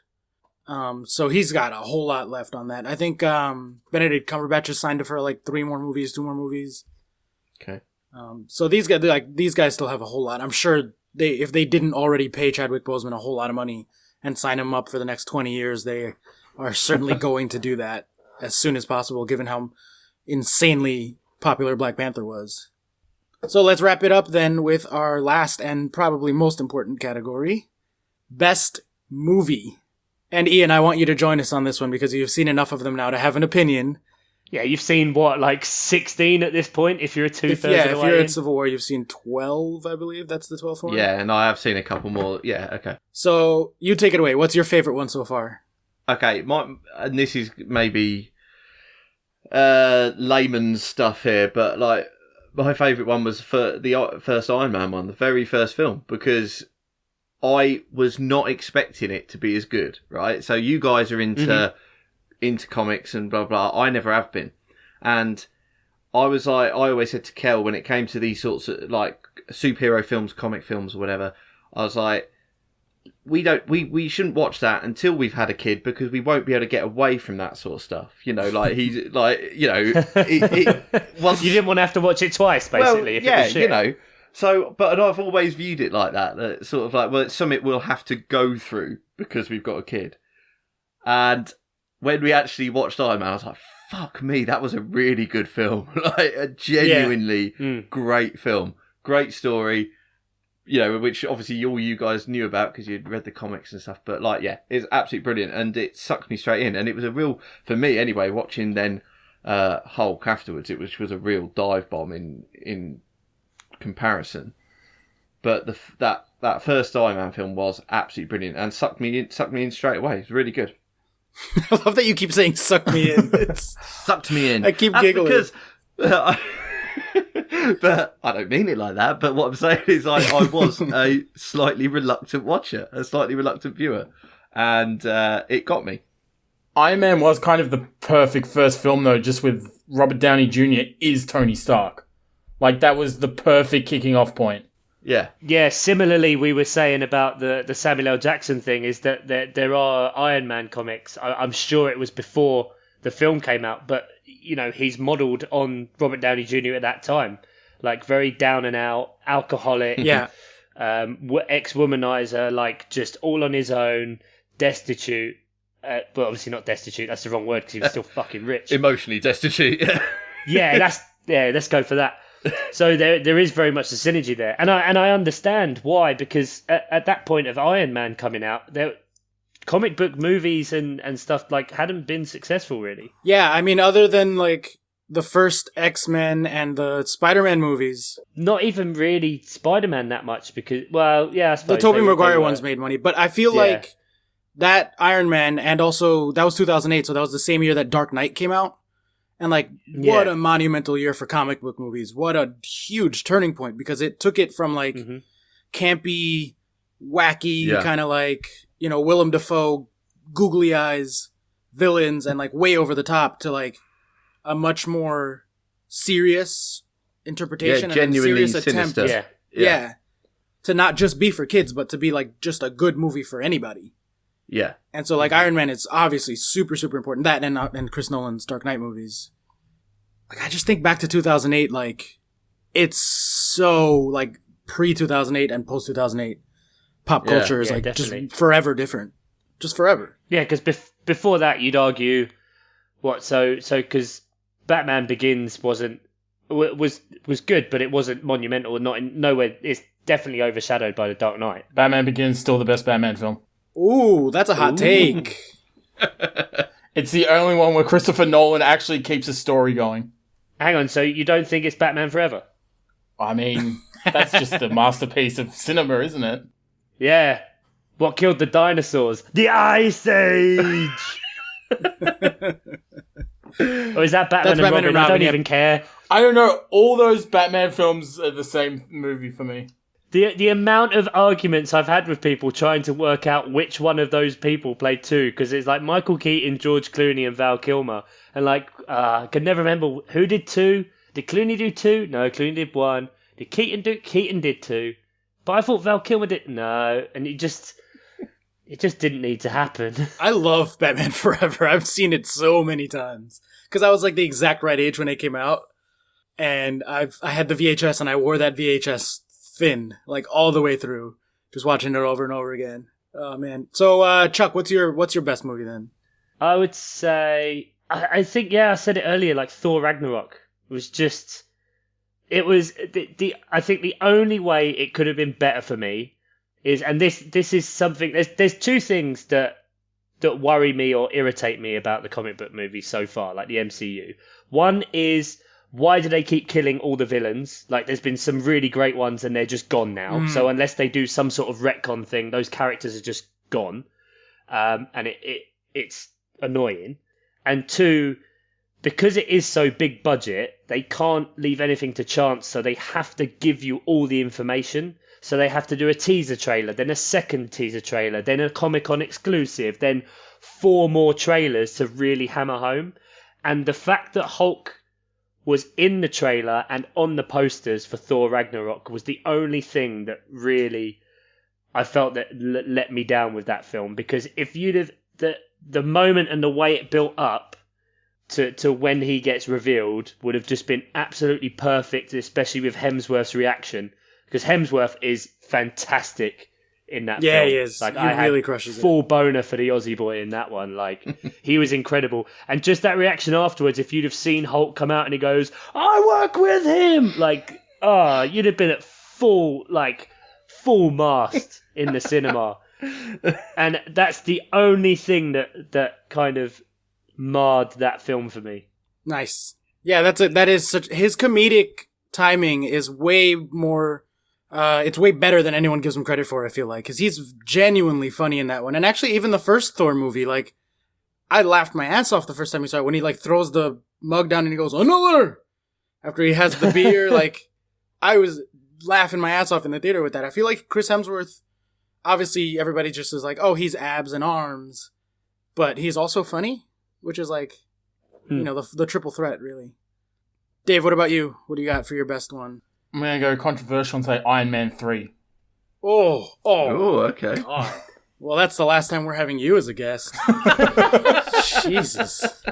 So he's got a whole lot left on that. I think Benedict Cumberbatch has signed up for like 2 more movies. Okay. So these guys still have a whole lot. I'm sure if they didn't already pay Chadwick Boseman a whole lot of money and sign him up for the next 20 years, they are certainly going to do that as soon as possible, given how insanely popular Black Panther was. So let's wrap it up then with our last and probably most important category, Best Movie. And Ian, I want you to join us on this one because you've seen enough of them now to have an opinion. Yeah, you've seen like 16 at this point if you're 2/3 of the way if you're at Civil War, you've seen 12, I believe. That's the 12th one? Yeah, and I have seen a couple more. Yeah, okay. So you take it away. What's your favorite one so far? Okay, and this is maybe layman's stuff here, but like my favourite one was for the first Iron Man one, the very first film, because I was not expecting it to be as good, right? So you guys are into comics and blah blah. I never have been, and I was like, I always said to Kel when it came to these sorts of like superhero films, comic films, or whatever, I was like, we shouldn't watch that until we've had a kid because we won't be able to get away from that sort of stuff. Like he's like, once you didn't want to have to watch it twice, basically. Well, if it was shit. So, but I've always viewed it like that sort of like, well, it's something we'll have to go through because we've got a kid. And when we actually watched Iron Man, I was like, fuck me, that was a really good film. Like a genuinely great film. Great story. Which obviously all you guys knew about because you'd read the comics and stuff. But like, yeah, it's absolutely brilliant. And it sucked me straight in. And it was a real, for me anyway, watching then Hulk afterwards, which was a real dive bomb in comparison. But that first Iron Man film was absolutely brilliant and sucked me in straight away. It's really good. I love that you keep saying "suck me in." It's sucked me in. I keep giggling because. But I don't mean it like that. But what I'm saying is, I was a slightly reluctant watcher, a slightly reluctant viewer, and it got me. Iron Man was kind of the perfect first film, though, just with Robert Downey Jr. is Tony Stark. Like, that was the perfect kicking off point. Yeah. Yeah, similarly, we were saying about the Samuel L. Jackson thing, is that there are Iron Man comics. I'm sure it was before the film came out, but, he's modelled on Robert Downey Jr. at that time. Like, very down and out, alcoholic, ex-womanizer, like, just all on his own, destitute. But obviously not destitute, that's the wrong word because he was still fucking rich. Emotionally destitute, yeah. Let's go for that. So there is very much a synergy there. And I understand why, because at that point of Iron Man coming out, comic book movies and stuff like hadn't been successful really. Yeah, I mean, other than like the first X-Men and the Spider-Man movies. Not even really Spider-Man that much because, well, yeah, I suppose. The Tobey Maguire ones made money, but I feel like that Iron Man, and also that was 2008, so that was the same year that Dark Knight came out. And like, what a monumental year for comic book movies. What a huge turning point, because it took it from like campy, wacky, kind of like, Willem Dafoe, googly eyes, villains, and like way over the top to like a much more serious interpretation genuinely and a serious sinister. attempt. Yeah. To not just be for kids, but to be like just a good movie for anybody. Yeah. And so like Iron Man is obviously super, super important. That and Chris Nolan's Dark Knight movies. Like I just think back to 2008, like it's so like pre-2008 and post-2008 pop culture is like definitely. Just forever different. Just forever. Yeah, because before that you'd argue so because Batman Begins was good, but it wasn't monumental. Nowhere. It's definitely overshadowed by The Dark Knight. Batman Begins still the best Batman film. Ooh, that's a hot take. It's the only one where Christopher Nolan actually keeps a story going. Hang on, so you don't think it's Batman Forever? I mean, that's just a masterpiece of cinema, isn't it? Yeah. What killed the dinosaurs? The Ice Age! Or is that Batman and Robin? I don't even care. I don't know. All those Batman films are the same movie for me. The amount of arguments I've had with people trying to work out which one of those people played two, because it's like Michael Keaton, George Clooney, and Val Kilmer. And like, I can never remember who did two. Did Clooney do two? No, Clooney did one. Did Keaton do? Keaton did two. But I thought Val Kilmer did. No. And it just didn't need to happen. I love Batman Forever. I've seen it so many times. Because I was like the exact right age when it came out. And I had the VHS and I wore that VHS thin, like all the way through. Just watching it over and over again. Oh man. So Chuck, what's your best movie then? I would say I think I said it earlier, like Thor Ragnarok was just I think the only way it could have been better for me is, and this is something, there's two things that worry me or irritate me about the comic book movies so far, like the MCU. One is, why do they keep killing all the villains? Like, there's been some really great ones and they're just gone now. So unless they do some sort of retcon thing, those characters are just gone. And it's annoying. And two, because it is so big budget, they can't leave anything to chance, so they have to give you all the information. So they have to do a teaser trailer, then a second teaser trailer, then a Comic-Con exclusive, then 4 more trailers to really hammer home. And the fact that Hulk was in the trailer and on the posters for Thor Ragnarok was the only thing that really I felt that let me down with that film. Because if you'd have the moment and the way it built up to when he gets revealed would have just been absolutely perfect, especially with Hemsworth's reaction, because Hemsworth is fantastic in that film. Yeah, he is. Like, he really crushes it. Full boner for the Aussie boy in that one. Like, he was incredible. And just that reaction afterwards, if you'd have seen Hulk come out and he goes, I work with him! Like, you'd have been at full mast in the cinema. And that's the only thing that kind of marred that film for me. Nice. Yeah, that is such, his comedic timing is way more, it's way better than anyone gives him credit for, I feel like, because he's genuinely funny in that one. And actually, even the first Thor movie, like, I laughed my ass off the first time we saw it when he like throws the mug down and he goes, another! After he has the beer, like, I was laughing my ass off in the theater with that. I feel like Chris Hemsworth, obviously everybody just is like, oh, he's abs and arms, but he's also funny, which is like, you know, the triple threat, really. Dave, what about you? What do you got for your best one? I'm going to go controversial and say Iron Man 3. Oh, okay. God. Well, that's the last time we're having you as a guest. Jesus.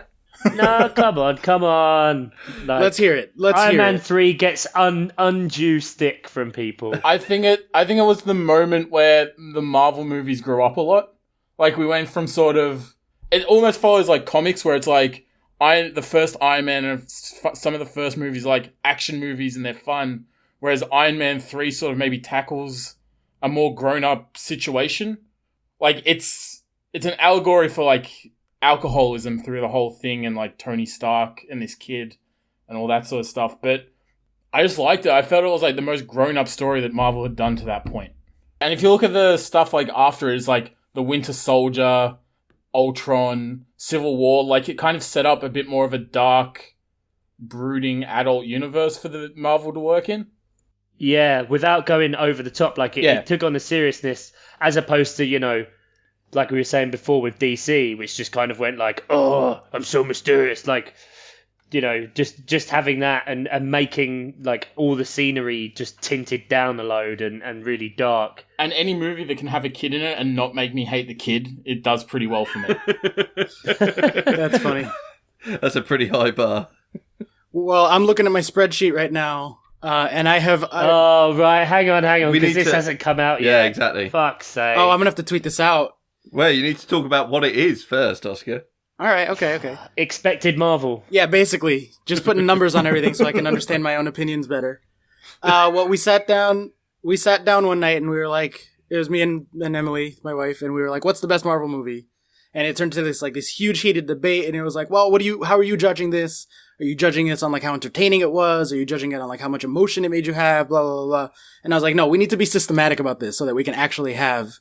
No, come on. Like, let's hear it. Iron Man 3 gets undue stick from people. I think it was the moment where the Marvel movies grew up a lot. Like, we went from sort of, it almost follows like comics where it's like, the first Iron Man and some of the first movies like action movies and they're fun, whereas Iron Man 3 sort of maybe tackles a more grown-up situation. Like, it's an allegory for like alcoholism through the whole thing and like Tony Stark and this kid and all that sort of stuff. But I just liked it. I felt it was like the most grown-up story that Marvel had done to that point. And if you look at the stuff like after it, it's like the Winter Soldier, Ultron, Civil War, like it kind of set up a bit more of a dark, brooding adult universe for the Marvel to work in. Yeah, without going over the top, like it took on the seriousness as opposed to, you know, like we were saying before with DC, which just kind of went like, oh, I'm so mysterious. Like, just having that and making like all the scenery just tinted down a load and really dark. And any movie that can have a kid in it and not make me hate the kid, it does pretty well for me. That's funny. That's a pretty high bar. Well, I'm looking at my spreadsheet right now, and I have... Oh, right. Hang on, because this hasn't come out yet. Yeah, exactly. Fuck's sake. Oh, I'm going to have to tweet this out. Well, you need to talk about what it is first, Oscar. All right, okay. Expected Marvel. Yeah, basically. Just putting numbers on everything so I can understand my own opinions better. Well, we sat down one night and we were like, it was me and Emily, my wife, and we were like, what's the best Marvel movie? And it turned to this huge heated debate, and it was like, well, how are you judging this? Are you judging this on like how entertaining it was? Are you judging it on like how much emotion it made you have? Blah, blah, blah. And I was like, no, we need to be systematic about this so that we can actually have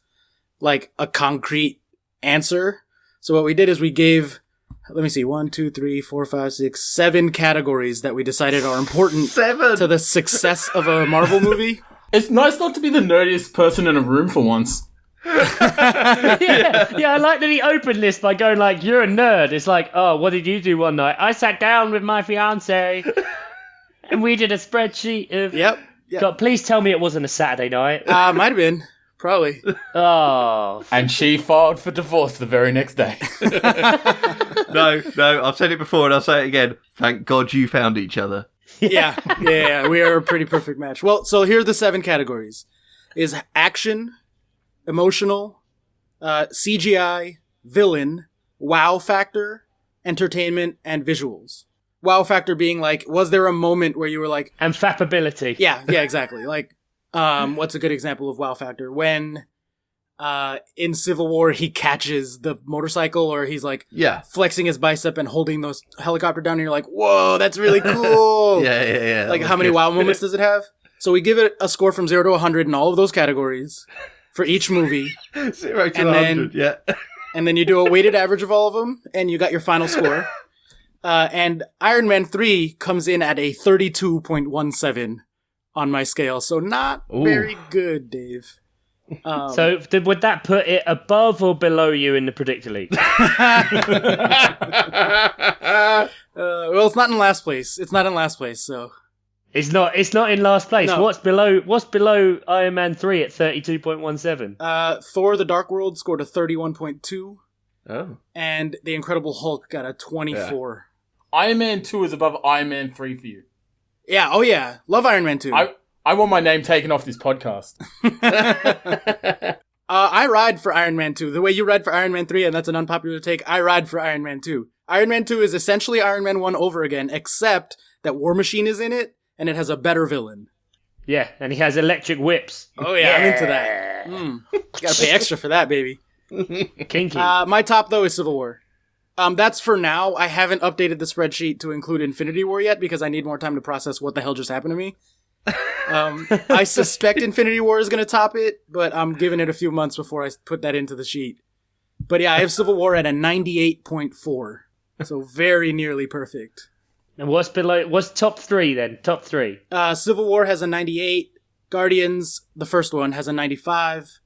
like a concrete answer. So what we did is we gave, let me see, 1, 2, 3, 4, 5, 6, 7 categories that we decided are important to the success of a Marvel movie. It's nice not to be the nerdiest person in a room for once. yeah, I like that he opened this by going like, you're a nerd. It's like, oh, what did you do one night? I sat down with my fiance and we did a spreadsheet of... Yep. God, please tell me it wasn't a Saturday night. Might have been. Probably. Oh. And she filed for divorce the very next day. No, I've said it before and I'll say it again. Thank God you found each other. Yeah, we are a pretty perfect match. Well, so here are the 7 categories. Is action, emotional, CGI, villain, wow factor, entertainment, and visuals. Wow factor being like, was there a moment where you were like... And fappability. Yeah, exactly. Like, what's a good example of wow factor? When in Civil War he catches the motorcycle, or he's like flexing his bicep and holding those helicopter down, and you're like, whoa, that's really cool. Yeah. Like, how many wow moments does it have? So we give it a score from 0 to 100 in all of those categories for each movie. 0 to 100, yeah. And then you do a weighted average of all of them, and you got your final score. And Iron Man 3 comes in at a 32.17 on my scale, so not very good, Dave. So would that put it above or below you in the Predictor League? Well, it's not in last place. So... It's not in last place. No. What's below Iron Man 3 at 32.17? Thor the Dark World scored a 31.2. Oh. And The Incredible Hulk got a 24. Yeah. Iron Man 2 is above Iron Man 3 for you. Yeah, oh yeah. Love Iron Man 2. I want my name taken off this podcast. I ride for Iron Man 2. The way you ride for Iron Man 3, and that's an unpopular take, I ride for Iron Man 2. Iron Man 2 is essentially Iron Man 1 over again, except that War Machine is in it, and it has a better villain. Yeah, and he has electric whips. Oh yeah, I'm into that. Gotta pay extra for that, baby. Kinky. My top, though, is Civil War. That's for now. I haven't updated the spreadsheet to include Infinity War yet because I need more time to process what the hell just happened to me. I suspect Infinity War is going to top it, but I'm giving it a few months before I put that into the sheet. But yeah, I have Civil War at a 98.4, so very nearly perfect. And what's top 3 then? Top 3. Civil War has a 98, Guardians, the first one, has a 95,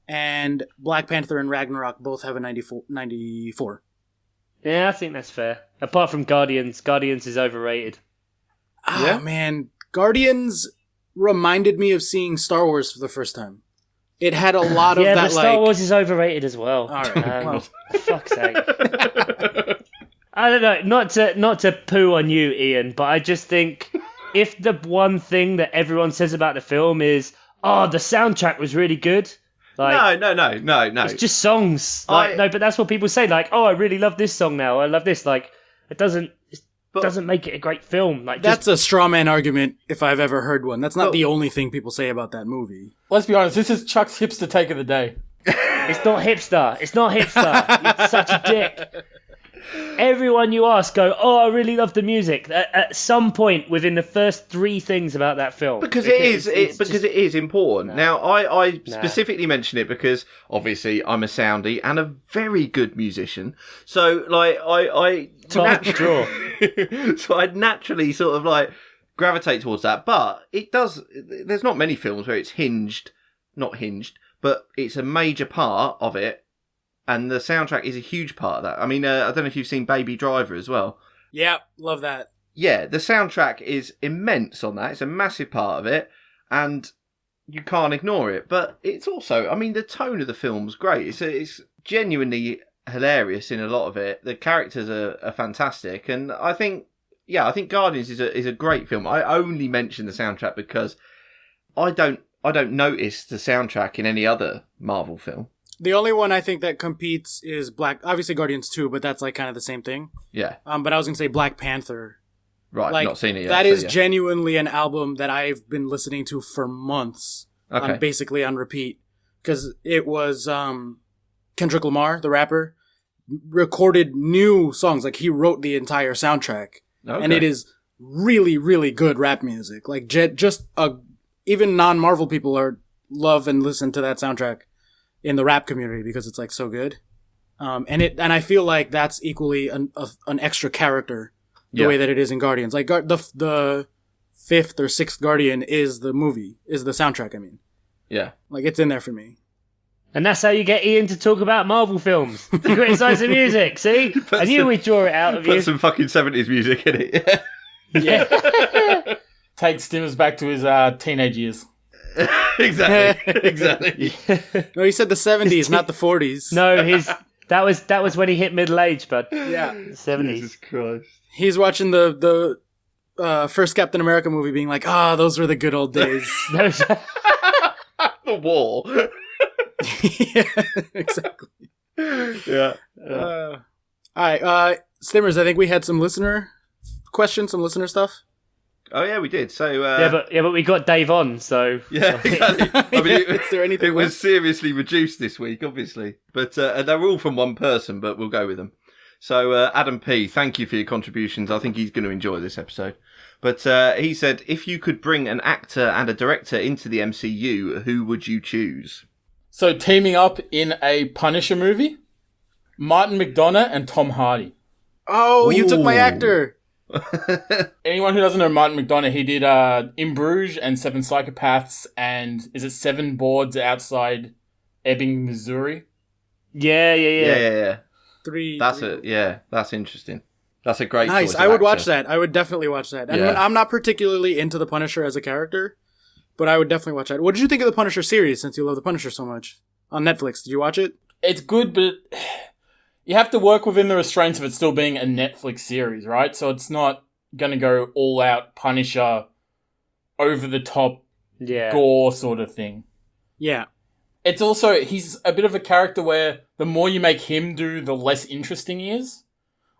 and Black Panther and Ragnarok both have a 94. Yeah, I think that's fair. Apart from Guardians is overrated. Yeah, man. Guardians reminded me of seeing Star Wars for the first time. It had a lot of that, but Star Wars is overrated as well. All right. Fuck's sake. I don't know, not to poo on you, Ian, but I just think if the one thing that everyone says about the film is, oh, the soundtrack was really good. Like, No. It's just songs. Like, no, but that's what people say. Like, oh, I really love this song now. I love this. Like, it doesn't make it a great film. Like, that's a straw man argument if I've ever heard one. That's not the only thing people say about that movie. Let's be honest. This is Chuck's hipster take of the day. It's not hipster. You're such a dick. Everyone you ask go, oh, I really love the music. At some point within the first 3 things about that film. Because it is important. No. Now, I specifically mention it because, obviously, I'm a soundie and a very good musician. So, like, So I'd naturally sort of, like, gravitate towards that. But there's not many films where it's not hinged, but it's a major part of it. And the soundtrack is a huge part of that. I mean, I don't know if you've seen Baby Driver as well. Yeah, love that. yeah, the soundtrack is immense on that. It's a massive part of it, and you can't ignore it. But it's also, I mean, the tone of the film's great. It's genuinely hilarious in a lot of it. The characters are fantastic, and I think Guardians is a great film. I only mention the soundtrack because I don't notice the soundtrack in any other Marvel film. The only one I think that competes is obviously Guardians 2, but that's like kind of the same thing. Yeah. But I was going to say Black Panther. Right, like, not seen it yet. That is genuinely an album that I've been listening to for months. Okay. Basically on repeat. Because it was Kendrick Lamar, the rapper, recorded new songs. Like, he wrote the entire soundtrack. Okay. And it is really, really good rap music. Like, even non-Marvel people love and listen to that soundtrack in the rap community because it's like so good. And I feel like that's equally an extra character the way that it is in Guardians. Like the fifth or sixth Guardian is the soundtrack. I mean, yeah, like it's in there for me. And that's how you get Ian to talk about Marvel films. You criticise the music. See, I knew we'd draw it out of you. Put some fucking 70s music in it. Yeah. Take Stimmers back to his teenage years. Exactly. No, he said the 70s, not the 40s. No, that was when he hit middle age, bud. Yeah, 70s. Jesus Christ. He's watching the first Captain America movie, being like, those were the good old days. The war. Yeah, exactly. Yeah. All right, Stimmers, I think we had some listener questions, some listener stuff. Oh yeah, we did. So but we got Dave on, so yeah, exactly. I mean, is there anything it was seriously reduced this week, obviously, but they're all from one person, but we'll go with them. So Adam P, thank you for your contributions. I think he's going to enjoy this episode. But he said, if you could bring an actor and a director into the MCU, who would you choose? So teaming up in a Punisher movie, Martin McDonagh and Tom Hardy. Oh, you took my actor. Anyone who doesn't know Martin McDonagh, he did In Bruges and Seven Psychopaths and is it Seven Boards outside Ebbing, Missouri? Yeah. That's interesting. That's a great nice. I would watch that. I would definitely watch that. And I'm not particularly into the Punisher as a character, but I would definitely watch that. What did you think of the Punisher series, since you love the Punisher so much? On Netflix, did you watch it? It's good, but you have to work within the restraints of it still being a Netflix series, right? So it's not going to go all out Punisher, over the top gore sort of thing. Yeah. It's also, he's a bit of a character where the more you make him do, the less interesting he is.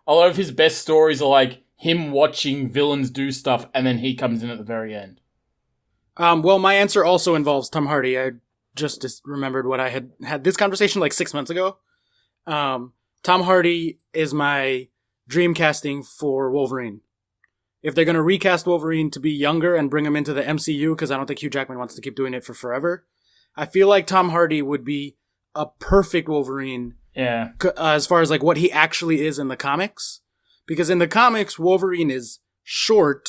A lot of his best stories are like him watching villains do stuff and then he comes in at the very end. Well, my answer also involves Tom Hardy. I just remembered what I had this conversation like 6 months ago. Tom Hardy is my dream casting for Wolverine. If they're going to recast Wolverine to be younger and bring him into the MCU, because I don't think Hugh Jackman wants to keep doing it for forever, I feel like Tom Hardy would be a perfect Wolverine. Yeah. As far as like what he actually is in the comics. Because in the comics, Wolverine is short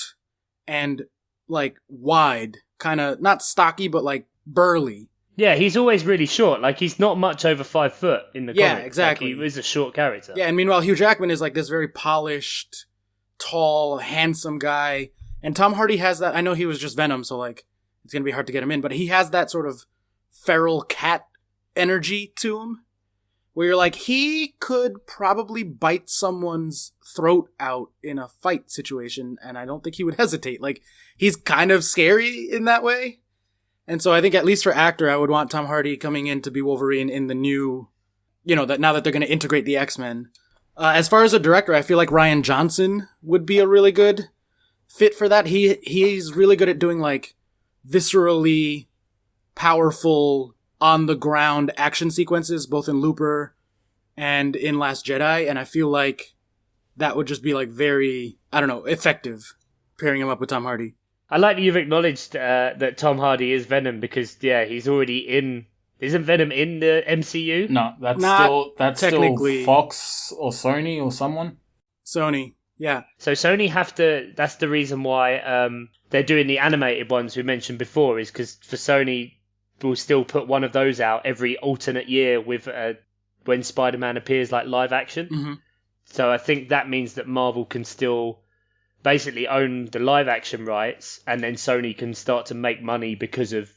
and like wide. Kind of, not stocky, but like burly. Yeah, he's always really short. Like, he's not much over 5 foot in the comics. Yeah, exactly. Like, he is a short character. Yeah, and meanwhile, Hugh Jackman is like this very polished, tall, handsome guy. And Tom Hardy has that. I know he was just Venom, so like, it's going to be hard to get him in. But he has that sort of feral cat energy to him. Where you're like, he could probably bite someone's throat out in a fight situation. And I don't think he would hesitate. Like, he's kind of scary in that way. And so I think at least for actor, I would want Tom Hardy coming in to be Wolverine in the new, that now that they're going to integrate the X-Men. As far as a director, I feel like Rian Johnson would be a really good fit for that. He's really good at doing like viscerally powerful, on the ground action sequences, both in Looper and in Last Jedi. And I feel like that would just be like very, effective pairing him up with Tom Hardy. I like that you've acknowledged that Tom Hardy is Venom because, he's already in... Isn't Venom in the MCU? No, that's still Fox or Sony or someone. Sony, yeah. So Sony have to... That's the reason why they're doing the animated ones we mentioned before, is because for Sony, we'll still put one of those out every alternate year with when Spider-Man appears like live action. Mm-hmm. So I think that means that Marvel can still basically own the live action rights, and then Sony can start to make money because of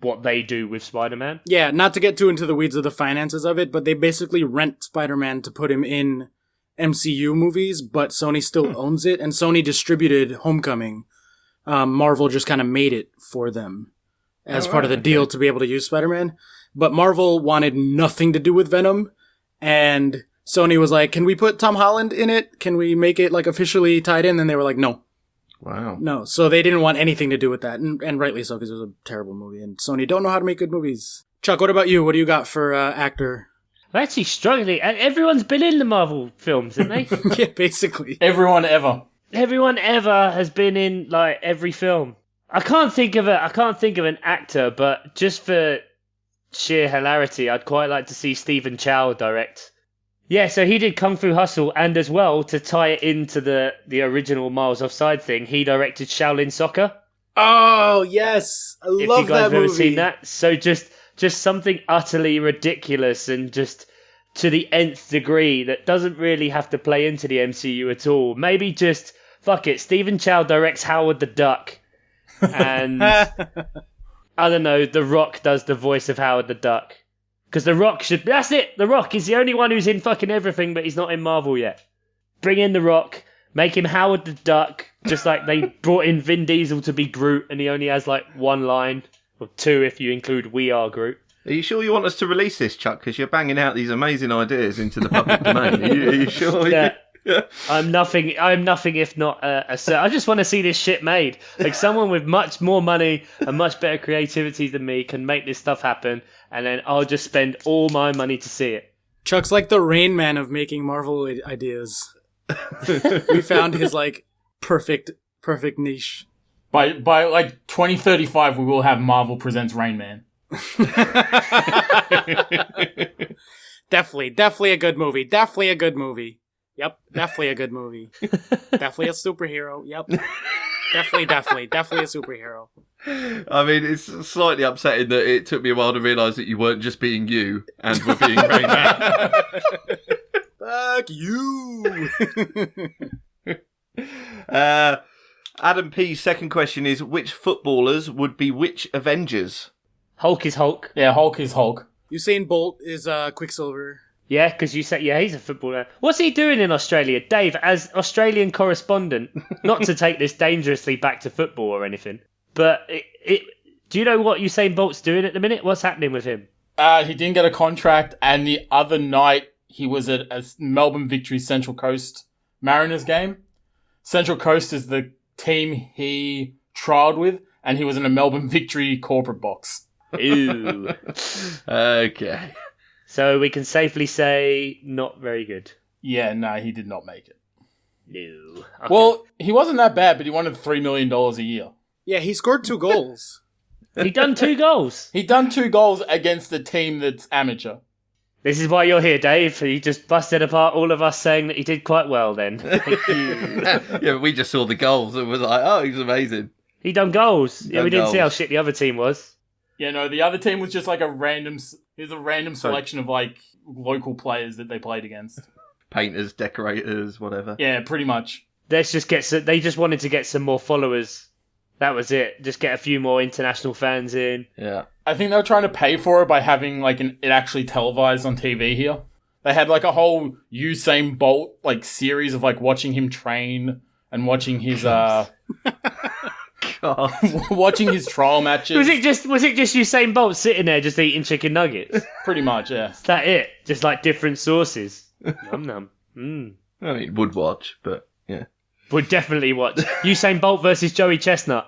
what they do with Spider-Man. Yeah, not to get too into the weeds of the finances of it, but they basically rent Spider-Man to put him in MCU movies, but Sony still owns it, and Sony distributed Homecoming. Marvel just kind of made it for them as part of the deal to be able to use Spider-Man. But Marvel wanted nothing to do with Venom, and Sony was like, can we put Tom Holland in it? Can we make it like officially tied in? And they were like, no. Wow. No, so they didn't want anything to do with that, and rightly so, because it was a terrible movie, and Sony don't know how to make good movies. Chuck, what about you? What do you got for actor? I'm actually struggling. Everyone's been in the Marvel films, haven't they? Yeah, basically. Everyone ever has been in like every film. I can't think of an actor, but just for sheer hilarity, I'd quite like to see Stephen Chow direct. Yeah, so he did Kung Fu Hustle, and as well, to tie it into the original Miles Offside thing, he directed Shaolin Soccer. Oh, yes. I love that movie. If you guys have ever seen that. So just something utterly ridiculous and just to the nth degree that doesn't really have to play into the MCU at all. Maybe just, fuck it, Stephen Chow directs Howard the Duck. And, I don't know, The Rock does the voice of Howard the Duck. Because The Rock should... That's it! The Rock is the only one who's in fucking everything, but he's not in Marvel yet. Bring in The Rock, make him Howard the Duck, just like they brought in Vin Diesel to be Groot, and he only has like one line, or two if you include We Are Groot. Are you sure you want us to release this, Chuck? Because you're banging out these amazing ideas into the public domain. Are you sure? Yeah. I'm nothing if not a sir. I just want to see this shit made. Like someone with much more money and much better creativity than me can make this stuff happen, and then I'll just spend all my money to see it. Chuck's like the Rain Man of making Marvel ideas. We found his like perfect niche. By like 2035, we will have Marvel Presents Rain Man. Definitely a good movie. Yep, definitely a good movie. Definitely a superhero. Yep. Definitely a superhero. I mean, it's slightly upsetting that it took me a while to realise that you weren't just being you and were being Rain Man. Fuck you. Adam P's second question is, which footballers would be which Avengers? Hulk is Hulk. Yeah, Hulk is Hulk. Usain Bolt is Quicksilver. Yeah, because you said, he's a footballer. What's he doing in Australia? Dave, as Australian correspondent, not to take this dangerously back to football or anything, but do you know what Usain Bolt's doing at the minute? What's happening with him? He didn't get a contract, and the other night he was at a Melbourne Victory Central Coast Mariners game. Central Coast is the team he trialled with, and he was in a Melbourne Victory corporate box. Ooh. Okay. So we can safely say not very good. Yeah, no, he did not make it. No. Okay. Well, he wasn't that bad, but he wanted $3 million a year. Yeah, he scored 2 goals. He done 2 goals. He done 2 goals against a team that's amateur. This is why you're here, Dave. He just busted apart all of us saying that he did quite well then. Thank you. Yeah, but we just saw the goals and was like, oh, he's amazing. He done goals. Yeah, we didn't goals. See how shit the other team was. Yeah, no, the other team was just like a random selection of like local players that they played against. Painters, decorators, whatever. Yeah, pretty much. They just wanted to get some more followers. That was it. Just get a few more international fans in. Yeah. I think they were trying to pay for it by having like it actually televised on TV here. They had like a whole Usain Bolt like series of like watching him train and watching his watching his trial matches. Was it just Usain Bolt sitting there just eating chicken nuggets? Pretty much, yeah. Is that it? Just like different sauces. Num num. Mm. I mean, would watch, but yeah. Would definitely watch. Usain Bolt versus Joey Chestnut.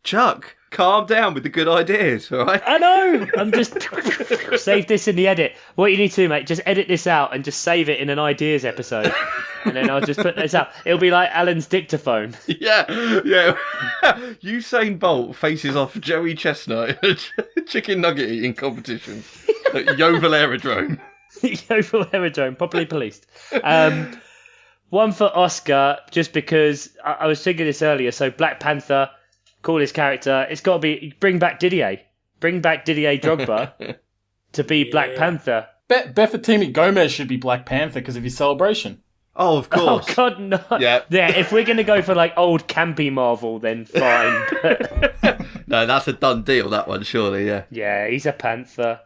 Chuck, calm down with the good ideas, all right? I know. I'm just save this in the edit. What you need to do, mate, just edit this out and just save it in an ideas episode, and then I'll just put this out. It'll be like Alan's dictaphone. Yeah. Usain Bolt faces off Joey Chestnut in a chicken nugget eating competition at Yeovil Aerodrome. Yeovil Aerodrome, properly policed. One for Oscar, just because I was thinking this earlier. So Black Panther, coolest character. It's got to be bring back Didier Drogba to be Black Panther. Befetimi Gomez should be Black Panther because of his celebration. Oh, of course. Oh God, no. Yeah. Yeah. If we're gonna go for like old campy Marvel, then fine. No, that's a done deal. That one, surely. Yeah. Yeah, he's a panther.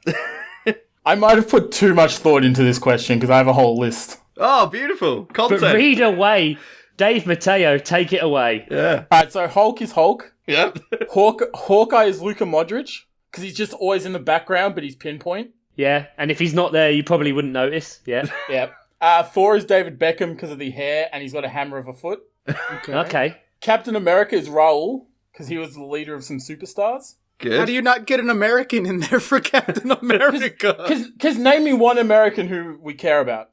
I might have put too much thought into this question because I have a whole list. Oh, beautiful content. But read away, Dave Matteo. Take it away. Yeah. Alright, so Hulk is Hulk. Yep. Hawkeye is Luka Modric because he's just always in the background, but he's pinpoint. Yeah, and if he's not there, you probably wouldn't notice. Yeah. Yep. Thor is David Beckham because of the hair, and he's got a hammer of a foot. Okay. Captain America is Raul because he was the leader of some superstars. Good. How do you not get an American in there for Captain America? Because name me one American who we care about.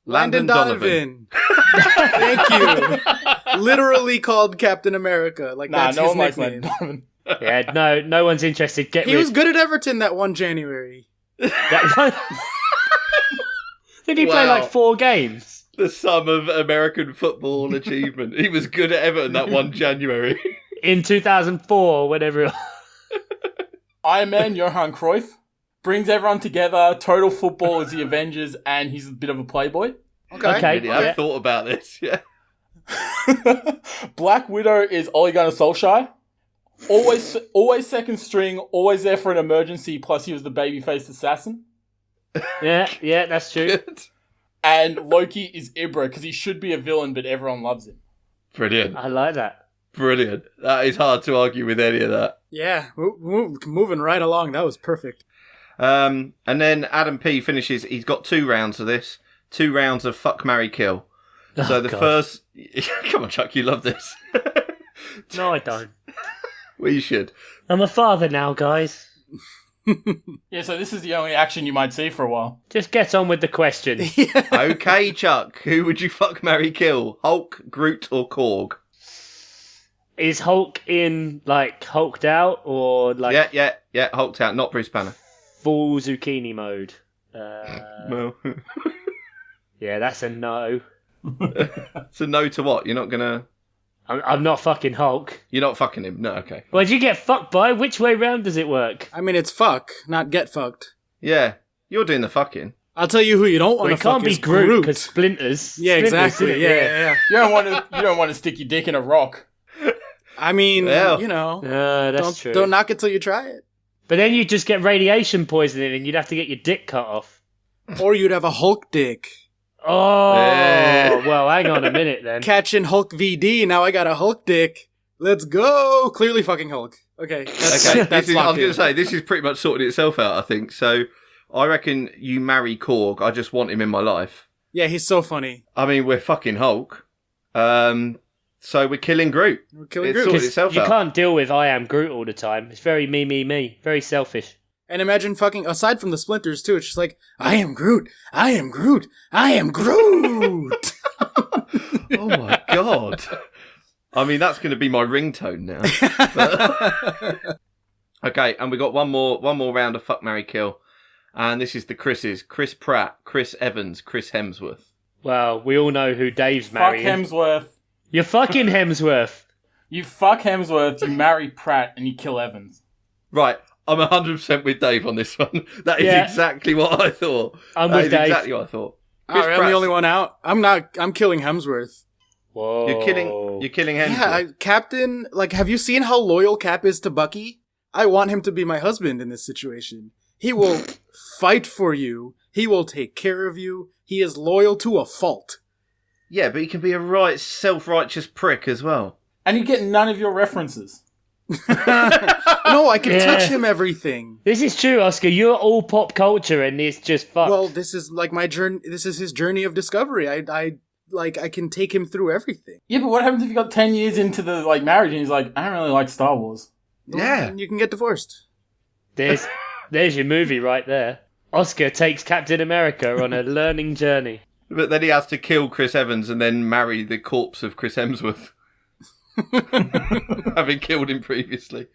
Landon Donovan. Thank you. Literally called Captain America. Like that's no his one likes nickname. Landon Donovan. Yeah, no one's interested. He was good at Everton that one January. Did he play like 4 games? The sum of American football achievement. He was good at Everton that one January. In 2004, whenever. Iron Man, Johan Cruyff. Brings everyone together. Total football is the Avengers, and he's a bit of a playboy. Okay. Really, I've thought about this. Yeah. Black Widow is Ole Gunnar Solskjaer. Always second string, always there for an emergency, plus he was the babyface assassin. Yeah, that's true. Good. And Loki is Ibra, because he should be a villain, but everyone loves him. Brilliant. I like that. Brilliant. That is hard to argue with any of that. Yeah, moving right along. That was perfect. And then Adam P finishes. He's got 2 rounds of this. 2 rounds of fuck, marry, kill. So the first... Come on, Chuck, you love this. No, I don't. Well, you should. I'm a father now, guys. Yeah, so this is the only action you might see for a while. Just get on with the question. Okay, Chuck. Who would you fuck, marry, kill? Hulk, Groot, or Korg? Is Hulk in, like, hulked out, or, like... Yeah, hulked out, not Bruce Banner. Full zucchini mode? Well... Yeah, that's a no. It's a no to what? You're not gonna... I'm not fucking Hulk. You're not fucking him? No, okay. What'd you get fucked by? Which way round does it work? I mean, it's fuck, not get fucked. Yeah, you're doing the fucking. I'll tell you who you don't want to fuck. It can't be Groot, because Splinters. Yeah, exactly. Yeah. You don't want to stick your dick in a rock. I mean, that's true. Don't knock it till you try it. But then you'd just get radiation poisoning and you'd have to get your dick cut off. Or you'd have a Hulk dick. Oh, well, hang on a minute then. Catching Hulk VD, now I got a Hulk dick. Let's go! Clearly fucking Hulk. Okay, that's I locked was going in. to say, this is pretty much sorted itself out, I think. So, I reckon you marry Korg. I just want him in my life. Yeah, he's so funny. I mean, we're fucking Hulk. So we're killing Groot. We're killing It's Groot. sorted itself You out. can't deal with I am Groot all the time. It's very me. Very selfish. And imagine fucking, aside from the splinters too, it's just like, I am Groot, I am Groot, I am Groot! Oh my god. I mean, that's going to be my ringtone now. Okay, and we got one more round of fuck, marry, kill. And this is the Chris's. Chris Pratt, Chris Evans, Chris Hemsworth. Well, we all know who Dave's marrying. Fuck Hemsworth. You're fucking Hemsworth. You fuck Hemsworth, you marry Pratt, and you kill Evans. Right. I'm 100% with Dave on this one. That is exactly what I thought. I'm with Dave. Exactly what I thought. Alright, I'm the only one out. I'm killing Hemsworth. Whoa. You're killing Hemsworth. Yeah, Captain, have you seen how loyal Cap is to Bucky? I want him to be my husband in this situation. He will fight for you. He will take care of you. He is loyal to a fault. Yeah, but he can be a right self-righteous prick as well. And you get none of your references. No, I can touch him everything. This is true, Oscar. You're all pop culture and it's just fucked. Well, this is like my journey. This is his journey of discovery. I can take him through everything. Yeah, but what happens if you got 10 years into the marriage and he's like, I don't really like Star Wars? Yeah. You can get divorced. There's your movie right there. Oscar takes Captain America on a learning journey. But then he has to kill Chris Evans and then marry the corpse of Chris Hemsworth. Having killed him previously.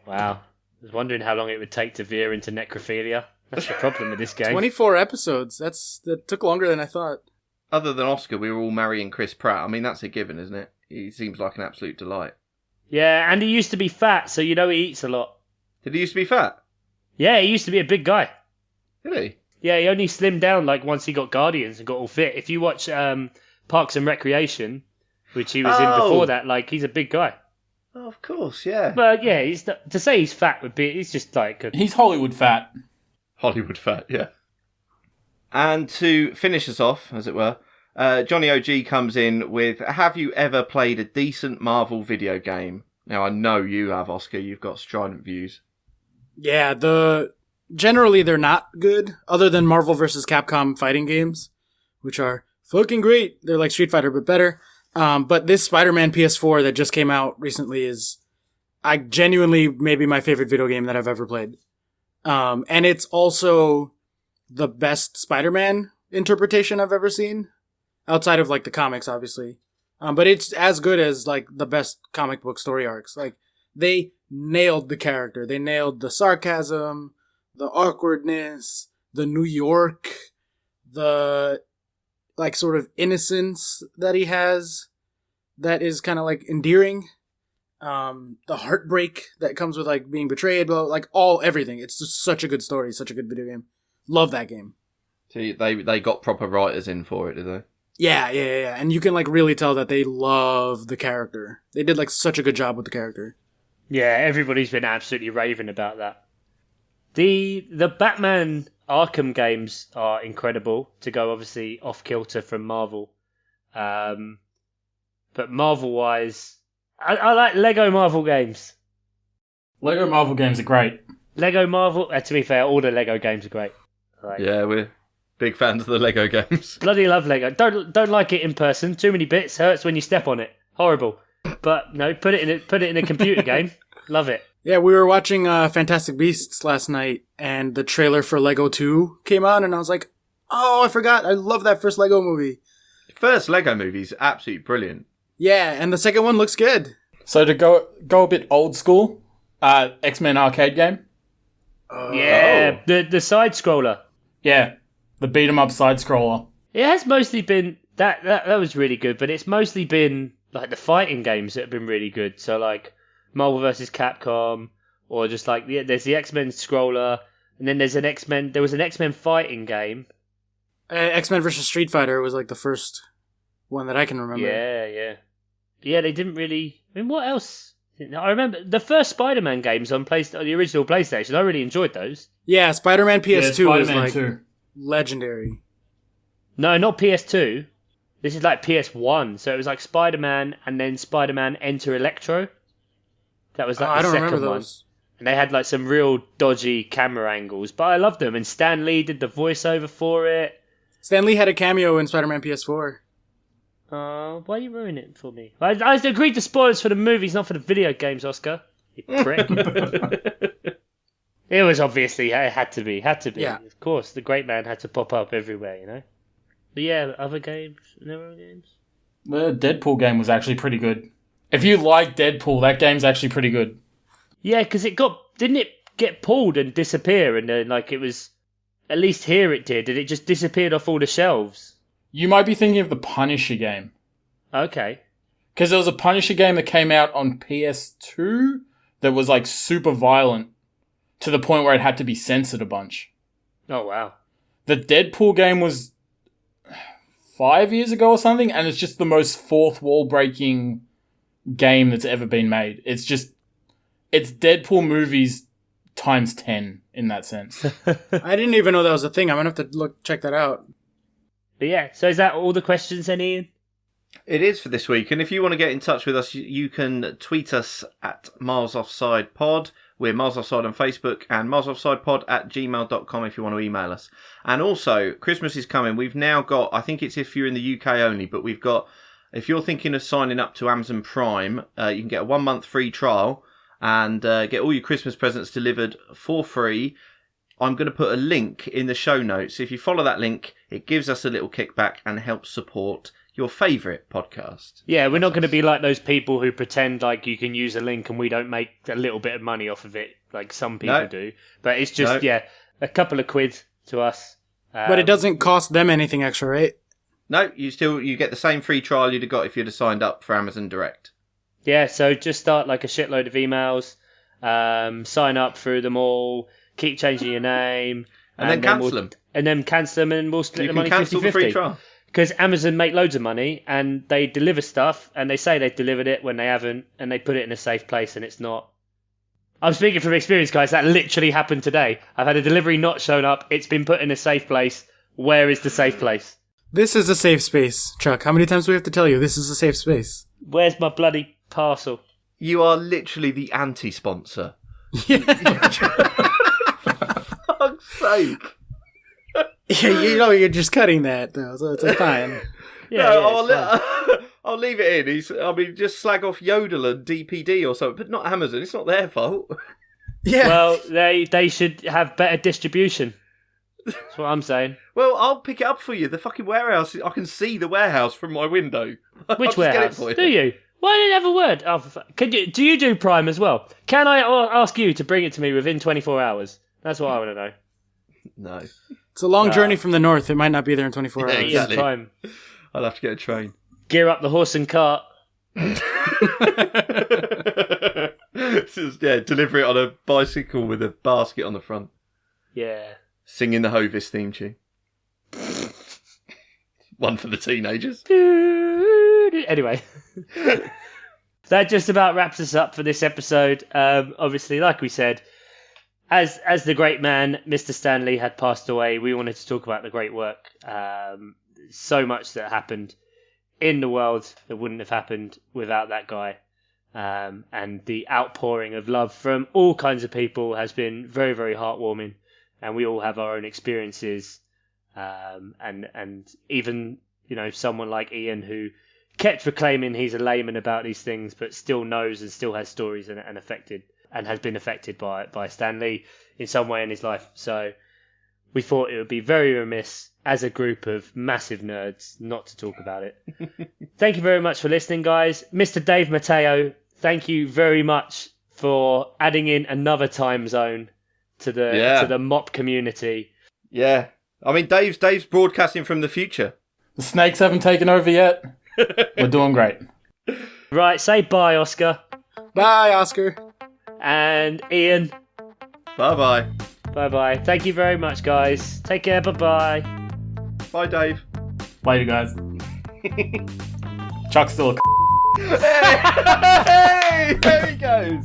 Wow. I was wondering how long it would take to veer into necrophilia. That's the problem with this game. 24 episodes. That took longer than I thought. Other than Oscar, we were all marrying Chris Pratt. I mean, that's a given, isn't it? He seems like an absolute delight. Yeah, and he used to be fat, so you know he eats a lot. Did he used to be fat? Yeah, he used to be a big guy. Did he? Yeah, he only slimmed down once he got Guardians and got all fit. If you watch Parks and Recreation, which he was in before that. Like, he's a big guy. Oh, of course, yeah. But yeah, to say he's fat would be. He's just like he's Hollywood fat. Hollywood fat, yeah. And to finish us off, as it were, Johnny OG comes in with, have you ever played a decent Marvel video game? Now, I know you have, Oscar. You've got strident views. Yeah, generally they're not good, other than Marvel vs. Capcom fighting games, which are fucking great. They're like Street Fighter, but better. But this Spider-Man PS4 that just came out recently is genuinely maybe my favorite video game that I've ever played. And it's also the best Spider-Man interpretation I've ever seen, outside of like the comics, obviously. But it's as good as like the best comic book story arcs. Like, they nailed the character. They nailed the sarcasm, the awkwardness, the New York, the like sort of innocence that he has that is kind of like endearing. The heartbreak that comes with like being betrayed, like everything. It's just such a good story, such a good video game. Love that game. See, they got proper writers in for it, did they? Yeah. And you can like really tell that they love the character. They did like such a good job with the character. Yeah, everybody's been absolutely raving about that. The Batman Arkham games are incredible, to go obviously off kilter from Marvel. But Marvel-wise, I like Lego Marvel games. Lego Marvel games are great. Lego Marvel, to be fair, all the Lego games are great. Yeah, we're big fans of the Lego games. Bloody love Lego. Don't like it in person. Too many bits. Hurts when you step on it. Horrible. But no, put it in a computer game. Love it. Yeah, we were watching Fantastic Beasts last night, and the trailer for Lego 2 came on, and I was like, oh, I forgot. I love that first Lego movie. The first Lego movie is absolutely brilliant. Yeah, and the second one looks good. So to go a bit old school, X-Men arcade game. Yeah, the side scroller. Yeah, the beat 'em up side scroller. It has mostly been that was really good, but it's mostly been like the fighting games that have been really good. So like Marvel vs. Capcom, or just like there's the X-Men scroller, and then there's there was an X-Men fighting game. X-Men vs. Street Fighter was like the first one that I can remember. Yeah, they didn't really. I mean, what else? I remember the first Spider-Man games on the original PlayStation. I really enjoyed those. Yeah, Spider-Man PS2 was like 2. Legendary. No, not PS2. This is like PS1. So it was like Spider-Man and then Spider-Man Enter Electro. That was like the second one. I don't remember those. And they had like some real dodgy camera angles, but I loved them. And Stan Lee did the voiceover for it. Stan Lee had a cameo in Spider-Man PS4. Why are you ruining it for me? I agreed to spoilers for the movies, not for the video games, Oscar. You prick. It was obviously, it had to be. Yeah. Of course, the great man had to pop up everywhere, you know? But yeah, other games? The Deadpool game was actually pretty good. If you like Deadpool, that game's actually pretty good. Yeah, because didn't it get pulled and disappear? And then, like, it was, at least here it did, and it just disappeared off all the shelves. You might be thinking of the Punisher game. Okay. Because there was a Punisher game that came out on PS2 that was, like, super violent to the point where it had to be censored a bunch. Oh, wow. The Deadpool game was 5 years ago or something, and it's just the most fourth wall breaking game that's ever been made. It's Deadpool movies times 10 in that sense. I didn't even know that was a thing. I'm gonna have to check that out. But yeah, so is that all the questions then, Ian? It is for this week, and if you want to get in touch with us, you can tweet us at Miles Offside Pod. We're Miles Offside on Facebook, and milesoffsidepod@gmail.com if you want to email us. And also, Christmas is coming. We've now got, I think it's if you're in the UK only, but we've got, if you're thinking of signing up to Amazon Prime, you can get a 1 month free trial and get all your Christmas presents delivered for free. I'm going to put a link in the show notes. If you follow that link, it gives us a little kickback and helps support your favourite podcast. Yeah, we're not going to be like those people who pretend like you can use a link and we don't make a little bit of money off of it, like some people do. But it's just, a couple of quid to us. But it doesn't cost them anything extra, right? No, you get the same free trial you'd have got if you'd have signed up for Amazon Direct. Yeah, so just start like a shitload of emails, sign up through them all, keep changing your name. And then cancel them. And then cancel them and we'll split the money 50-50. You can cancel the free trial. Because Amazon make loads of money and they deliver stuff and they say they've delivered it when they haven't, and they put it in a safe place and it's not. I'm speaking from experience, guys. That literally happened today. I've had a delivery not shown up. It's been put in a safe place. Where is the safe place? This is a safe space, Chuck. How many times do we have to tell you this is a safe space? Where's my bloody parcel? You are literally the anti-sponsor. Yeah. For fuck's sake. Yeah, you know you're just cutting that, though, so it's fine. I'll leave it in. Just slag off Yodel and DPD or something, but not Amazon. It's not their fault. Yeah. Well, they should have better distribution. That's what I'm saying. Well, I'll pick it up for you. The fucking warehouse. I can see the warehouse from my window. Which warehouse? Do you? Why didn't you have a word? Oh, do you do Prime as well? Can I ask you to bring it to me within 24 hours? That's what I want to know. No. It's a long journey from the north. It might not be there in 24 hours. Exactly. Time. I'll have to get a train. Gear up the horse and cart. Deliver it on a bicycle with a basket on the front. Yeah. Singing the Hovis theme tune. One for the teenagers. Anyway. That just about wraps us up for this episode. Obviously, like we said, as the great man, Mr. Stanley, had passed away, we wanted to talk about the great work. So much that happened in the world that wouldn't have happened without that guy. And the outpouring of love from all kinds of people has been very, very heartwarming. And we all have our own experiences. And even, someone like Ian, who kept proclaiming he's a layman about these things, but still knows and still has stories and has been affected by Stan Lee in some way in his life. So we thought it would be very remiss as a group of massive nerds not to talk about it. Thank you very much for listening, guys. Mr. Dave Matteo, thank you very much for adding in another time zone to the mop community. Yeah. I mean, Dave's broadcasting from the future. The snakes haven't taken over yet. We're doing great. Right, say bye, Oscar. Bye, Oscar. And Ian. Bye-bye. Bye-bye. Thank you very much, guys. Take care. Bye-bye. Bye, Dave. Later, guys. Chuck's still a Hey! There he goes.